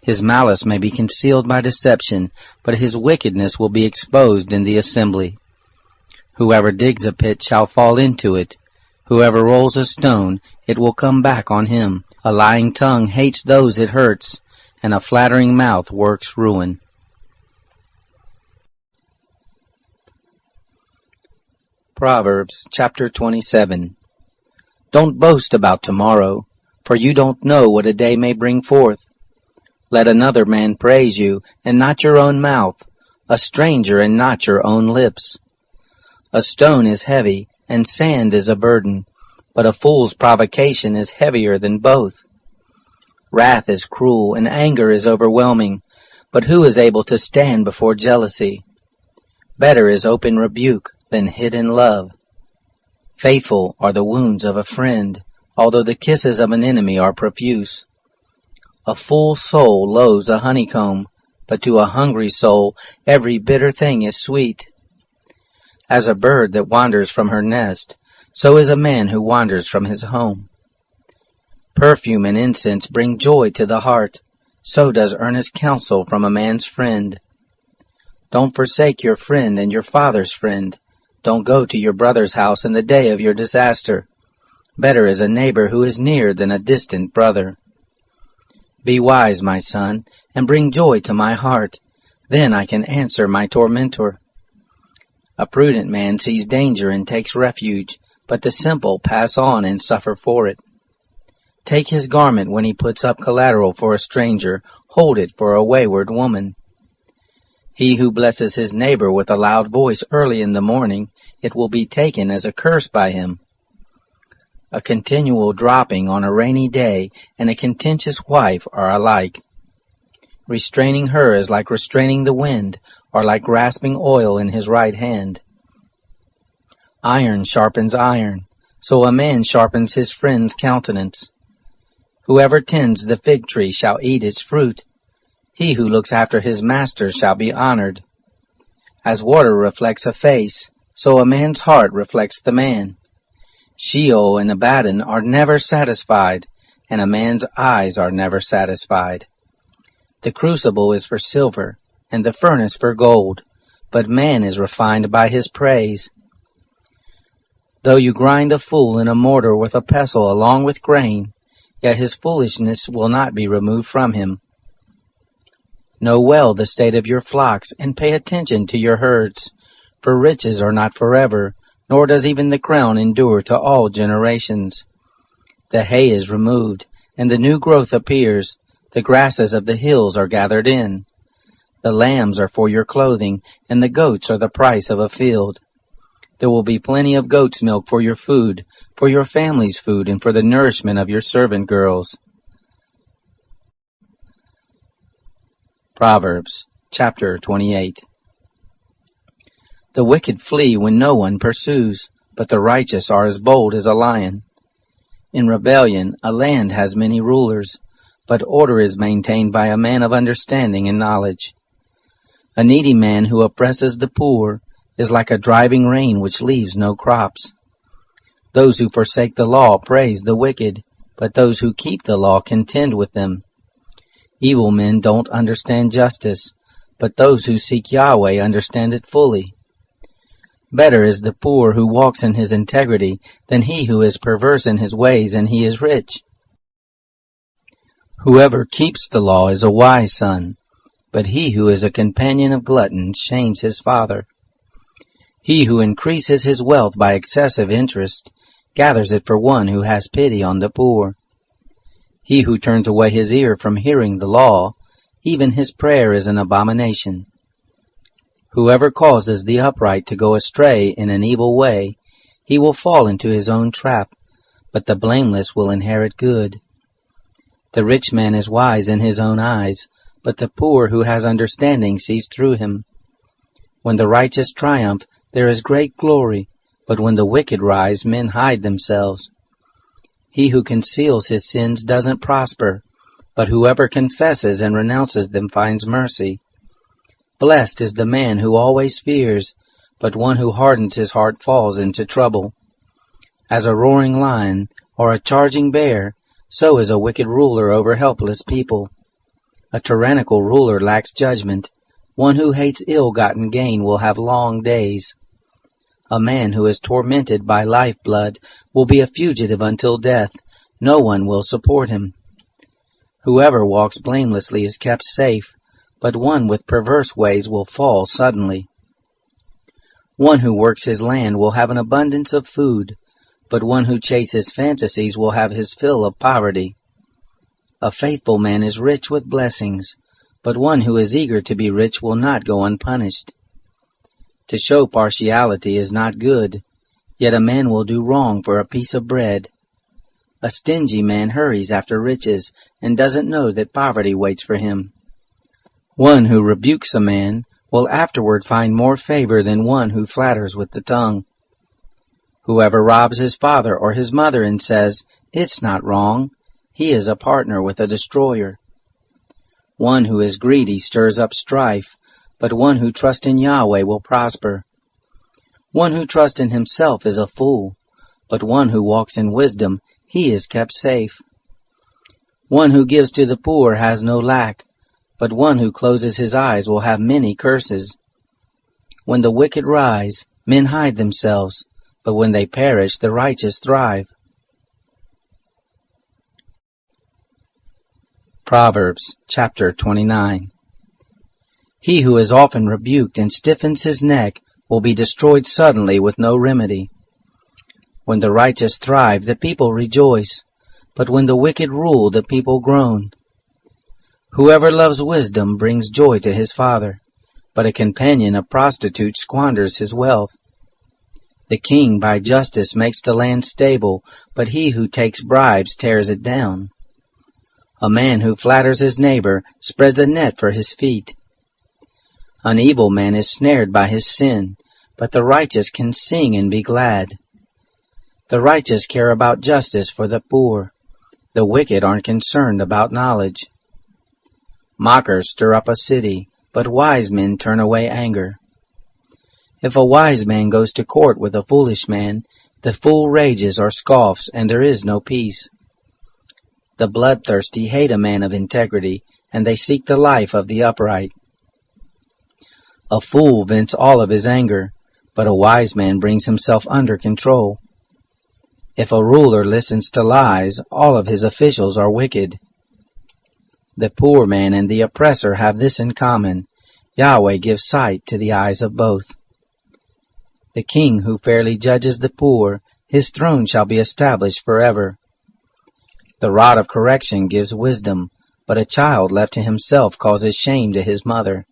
His malice may be concealed by deception, but his wickedness will be exposed in the assembly. Whoever digs a pit shall fall into it. Whoever rolls a stone, it will come back on him. A lying tongue hates those it hurts, and a flattering mouth works ruin. Proverbs chapter 27. Don't boast about tomorrow, for you don't know what a day may bring forth. Let another man praise you, and not your own mouth, a stranger and not your own lips. A stone is heavy, and sand is a burden, but a fool's provocation is heavier than both. Wrath is cruel, and anger is overwhelming, but who is able to stand before jealousy? Better is open rebuke than hidden love. Faithful are the wounds of a friend, although the kisses of an enemy are profuse. A full soul loathes a honeycomb, but to a hungry soul every bitter thing is sweet. As a bird that wanders from her nest, so is a man who wanders from his home. Perfume and incense bring joy to the heart, so does earnest counsel from a man's friend. Don't forsake your friend and your father's friend. Don't go to your brother's house in the day of your disaster. Better is a neighbor who is near than a distant brother. Be wise, my son, and bring joy to my heart. Then I can answer my tormentor. A prudent man sees danger and takes refuge, but the simple pass on and suffer for it. Take his garment when he puts up collateral for a stranger. Hold it for a wayward woman. He who blesses his neighbor with a loud voice early in the morning, it will be taken as a curse by him. A continual dropping on a rainy day and a contentious wife are alike. Restraining her is like restraining the wind, or like grasping oil in his right hand. Iron sharpens iron, so a man sharpens his friend's countenance. Whoever tends the fig tree shall eat its fruit. He who looks after his master shall be honored. As water reflects a face, so a man's heart reflects the man. Sheol and Abaddon are never satisfied, and a man's eyes are never satisfied. The crucible is for silver, and the furnace for gold, but man is refined by his praise. Though you grind a fool in a mortar with a pestle along with grain, yet his foolishness will not be removed from him. Know well the state of your flocks, and pay attention to your herds, for riches are not forever, nor does even the crown endure to all generations. The hay is removed, and the new growth appears. The grasses of the hills are gathered in. The lambs are for your clothing, and the goats are the price of a field. There will be plenty of goat's milk for your food, for your family's food, and for the nourishment of your servant girls. Proverbs chapter 28. The wicked flee when no one pursues, but the righteous are as bold as a lion. In rebellion a land has many rulers, but order is maintained by a man of understanding and knowledge. A needy man who oppresses the poor is like a driving rain which leaves no crops. Those who forsake the law praise the wicked, but those who keep the law contend with them. Evil men don't understand justice, but those who seek Yahweh understand it fully. Better is the poor who walks in his integrity than he who is perverse in his ways and he is rich. Whoever keeps the law is a wise son, but he who is a companion of gluttons shames his father. He who increases his wealth by excessive interest gathers it for one who has pity on the poor. He who turns away his ear from hearing the law, even his prayer is an abomination. Whoever causes the upright to go astray in an evil way, he will fall into his own trap, but the blameless will inherit good. The rich man is wise in his own eyes, but the poor who has understanding sees through him. When the righteous triumph, there is great glory, but when the wicked rise, men hide themselves. He who conceals his sins doesn't prosper, but whoever confesses and renounces them finds mercy. Blessed is the man who always fears, but one who hardens his heart falls into trouble. As a roaring lion or a charging bear, so is a wicked ruler over helpless people. A tyrannical ruler lacks judgment. One who hates ill-gotten gain will have long days. A man who is tormented by lifeblood will be a fugitive until death. No one will support him. Whoever walks blamelessly is kept safe, but one with perverse ways will fall suddenly. One who works his land will have an abundance of food, but one who chases fantasies will have his fill of poverty. A faithful man is rich with blessings, but one who is eager to be rich will not go unpunished. To show partiality is not good, yet a man will do wrong for a piece of bread. A stingy man hurries after riches and doesn't know that poverty waits for him. One who rebukes a man will afterward find more favor than one who flatters with the tongue. Whoever robs his father or his mother and says, "It's not wrong," he is a partner with a destroyer. One who is greedy stirs up strife, but one who trusts in Yahweh will prosper. One who trusts in himself is a fool, but one who walks in wisdom, he is kept safe. One who gives to the poor has no lack, but one who closes his eyes will have many curses. When the wicked rise, men hide themselves, but when they perish, the righteous thrive. Proverbs chapter 29. He who is often rebuked and stiffens his neck will be destroyed suddenly with no remedy. When the righteous thrive, the people rejoice, but when the wicked rule, the people groan. Whoever loves wisdom brings joy to his father, but a companion of prostitutes squanders his wealth. The king by justice makes the land stable, but he who takes bribes tears it down. A man who flatters his neighbor spreads a net for his feet. An evil man is snared by his sin, but the righteous can sing and be glad. The righteous care about justice for the poor. The wicked aren't concerned about knowledge. Mockers stir up a city, but wise men turn away anger. If a wise man goes to court with a foolish man, the fool rages or scoffs, and there is no peace. The bloodthirsty hate a man of integrity, and they seek the life of the upright. A fool vents all of his anger, but a wise man brings himself under control. If a ruler listens to lies, all of his officials are wicked. The poor man and the oppressor have this in common: Yahweh gives sight to the eyes of both. The king who fairly judges the poor, his throne shall be established forever. The rod of correction gives wisdom, but a child left to himself causes shame to his mother.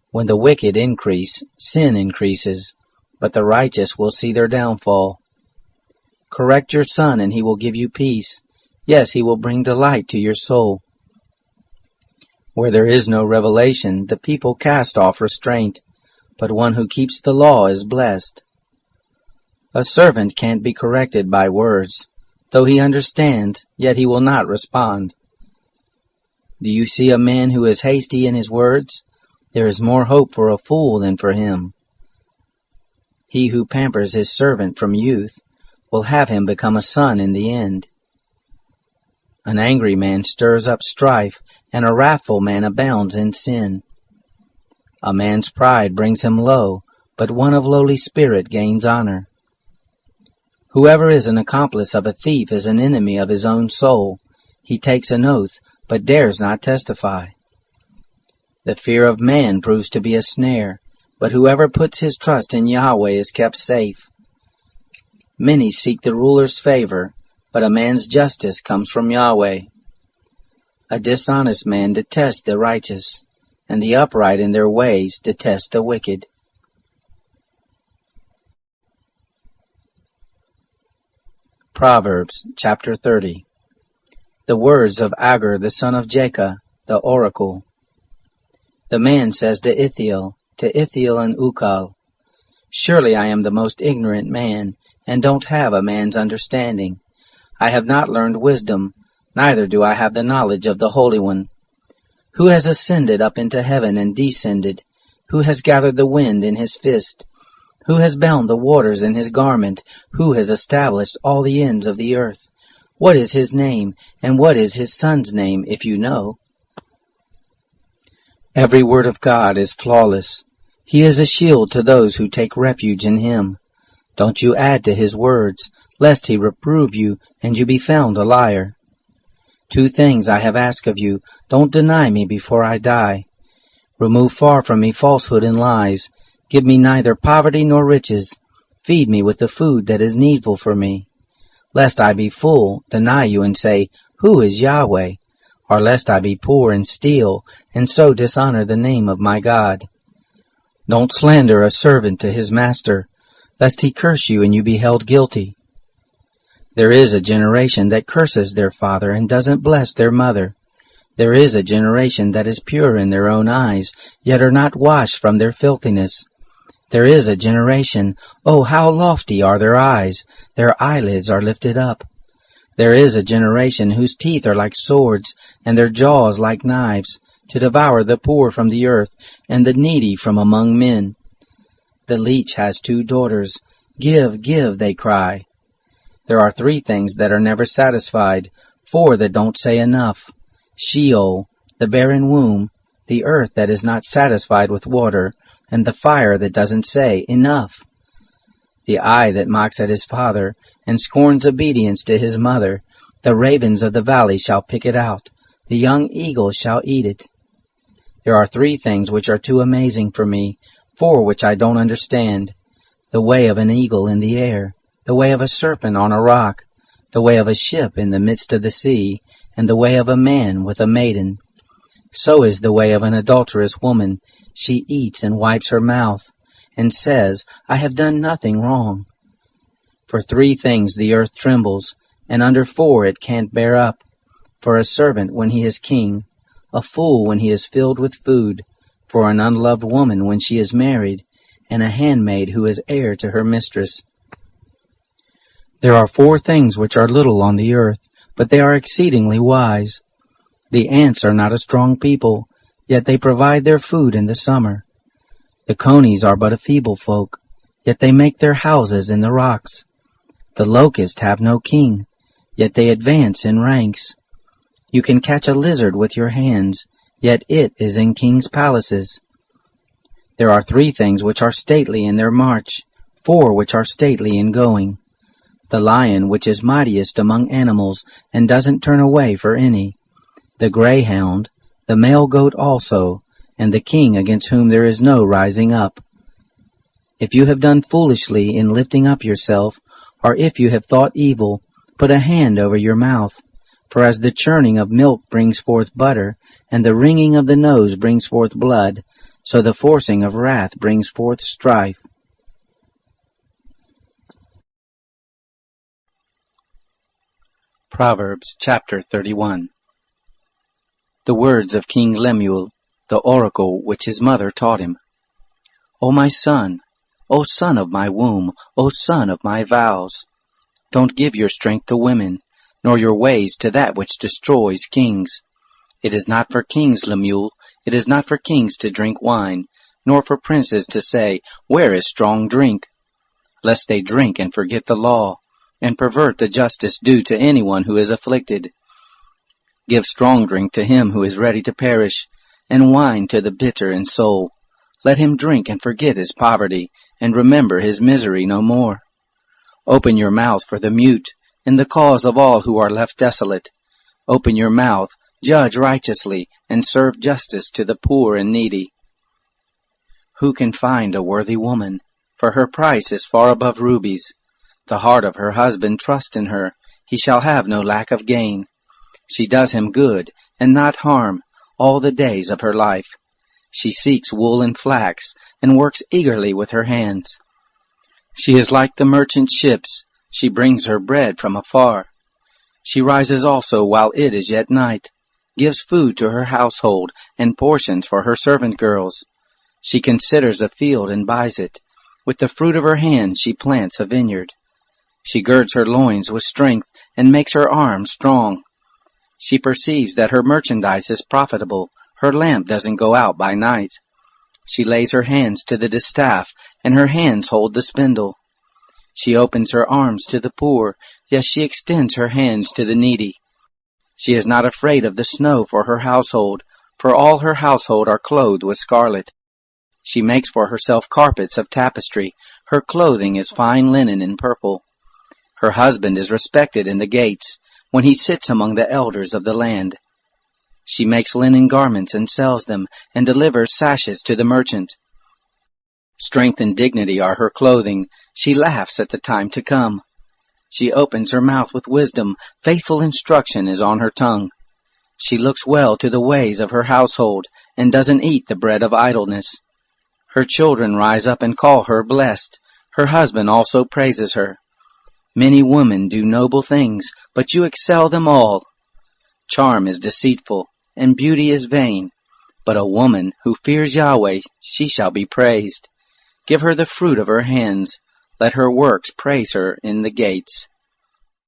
When the wicked increase, sin increases, but the righteous will see their downfall. Correct your son, and he will give you peace. Yes, he will bring delight to your soul. Where there is no revelation, the people cast off restraint, but one who keeps the law is blessed. A servant can't be corrected by words. Though he understands, yet he will not respond. Do you see a man who is hasty in his words? There is more hope for a fool than for him. He who pampers his servant from youth will have him become a son in the end. An angry man stirs up strife, and a wrathful man abounds in sin. A man's pride brings him low, but one of lowly spirit gains honor. Whoever is an accomplice of a thief is an enemy of his own soul. He takes an oath, but dares not testify. The fear of man proves to be a snare, but whoever puts his trust in Yahweh is kept safe. Many seek the ruler's favor, but a man's justice comes from Yahweh. A dishonest man detests the righteous, and the upright in their ways detest the wicked. Proverbs chapter 30. The words of Agur the son of Jacob, the oracle. The man says to Ithiel and Ukal, Surely I am the most ignorant man, and don't have a man's understanding. I have not learned wisdom, neither do I have the knowledge of the Holy One. Who has ascended up into heaven and descended? Who has gathered the wind in his fist? Who has bound the waters in his garment? Who has established all the ends of the earth? What is his name, and what is his son's name, if you know? Every word of God is flawless. He is a shield to those who take refuge in him. Don't you add to his words, lest he reprove you, and you be found a liar. 2 things I have asked of you. Don't deny me before I die. Remove far from me falsehood and lies. Give me neither poverty nor riches. Feed me with the food that is needful for me. Lest I be full, deny you and say, Who is Yahweh? Or lest I be poor and steal, and so dishonor the name of my God. Don't slander a servant to his master, lest he curse you and you be held guilty. There is a generation that curses their father and doesn't bless their mother. There is a generation that is pure in their own eyes, yet are not washed from their filthiness. There is a generation, oh, how lofty are their eyes! Their eyelids are lifted up. There is a generation whose teeth are like swords, and their jaws like knives, to devour the poor from the earth, and the needy from among men. The leech has 2 daughters. Give, give, they cry. There are 3 things that are never satisfied, 4 that don't say enough. Sheol, the barren womb, the earth that is not satisfied with water, and the fire that doesn't say enough. The eye that mocks at his father, and scorns obedience to his mother, the ravens of the valley shall pick it out, the young eagle shall eat it. There are 3 things which are too amazing for me, 4 which I don't understand. The way of an eagle in the air, the way of a serpent on a rock, the way of a ship in the midst of the sea, and the way of a man with a maiden. So is the way of an adulterous woman. She eats and wipes her mouth, and says, I have done nothing wrong. For 3 things the earth trembles, and under 4 it can't bear up. For a servant when he is king, a fool when he is filled with food, for an unloved woman when she is married, and a handmaid who is heir to her mistress. There are 4 things which are little on the earth, but they are exceedingly wise. The ants are not a strong people, yet they provide their food in the summer. The conies are but a feeble folk, yet they make their houses in the rocks. The locusts have no king, yet they advance in ranks. You can catch a lizard with your hands, yet it is in kings' palaces. There are 3 things which are stately in their march, 4 which are stately in going. The lion which is mightiest among animals, and doesn't turn away for any. The greyhound, the male goat also, and the king against whom there is no rising up. If you have done foolishly in lifting up yourself, or if you have thought evil, put a hand over your mouth. For as the churning of milk brings forth butter, and the wringing of the nose brings forth blood, so the forcing of wrath brings forth strife. Proverbs chapter 31. The words of King Lemuel, the oracle which his mother taught him. O my son, O son of my womb, O son of my vows, don't give your strength to women, nor your ways to that which destroys kings. It is not for kings, Lemuel, It is not for kings to drink wine, nor for princes to say, Where is strong drink? Lest they drink and forget the law, and pervert the justice due to anyone who is afflicted. Give strong drink to him who is ready to perish, and wine to the bitter in soul. Let him drink and forget his poverty, and remember his misery no more. Open your mouth for the mute, in the cause of all who are left desolate. Open your mouth, judge righteously, and serve justice to the poor and needy. Who can find a worthy woman? For her price is far above rubies. The heart of her husband trusts in her, he shall have no lack of gain. She does him good, and not harm, all the days of her life. She seeks wool and flax, and works eagerly with her hands. She is like the merchant ships, she brings her bread from afar. She rises also while it is yet night, gives food to her household, and portions for her servant girls. She considers a field and buys it. With the fruit of her hand she plants a vineyard. She girds her loins with strength, and makes her arms strong. She perceives that her merchandise is profitable, her lamp doesn't go out by night. She lays her hands to the distaff, and her hands hold the spindle. She opens her arms to the poor, yes, she extends her hands to the needy. She is not afraid of the snow for her household, for all her household are clothed with scarlet. She makes for herself carpets of tapestry, her clothing is fine linen and purple. Her husband is respected in the gates, when he sits among the elders of the land. She makes linen garments and sells them, and delivers sashes to the merchant. Strength and dignity are her clothing, she laughs at the time to come. She opens her mouth with wisdom, faithful instruction is on her tongue. She looks well to the ways of her household, and doesn't eat the bread of idleness. Her children rise up and call her blessed, her husband also praises her. Many women do noble things, but you excel them all. Charm is deceitful, and beauty is vain, but a woman who fears Yahweh, she shall be praised. Give her the fruit of her hands, let her works praise her in the gates.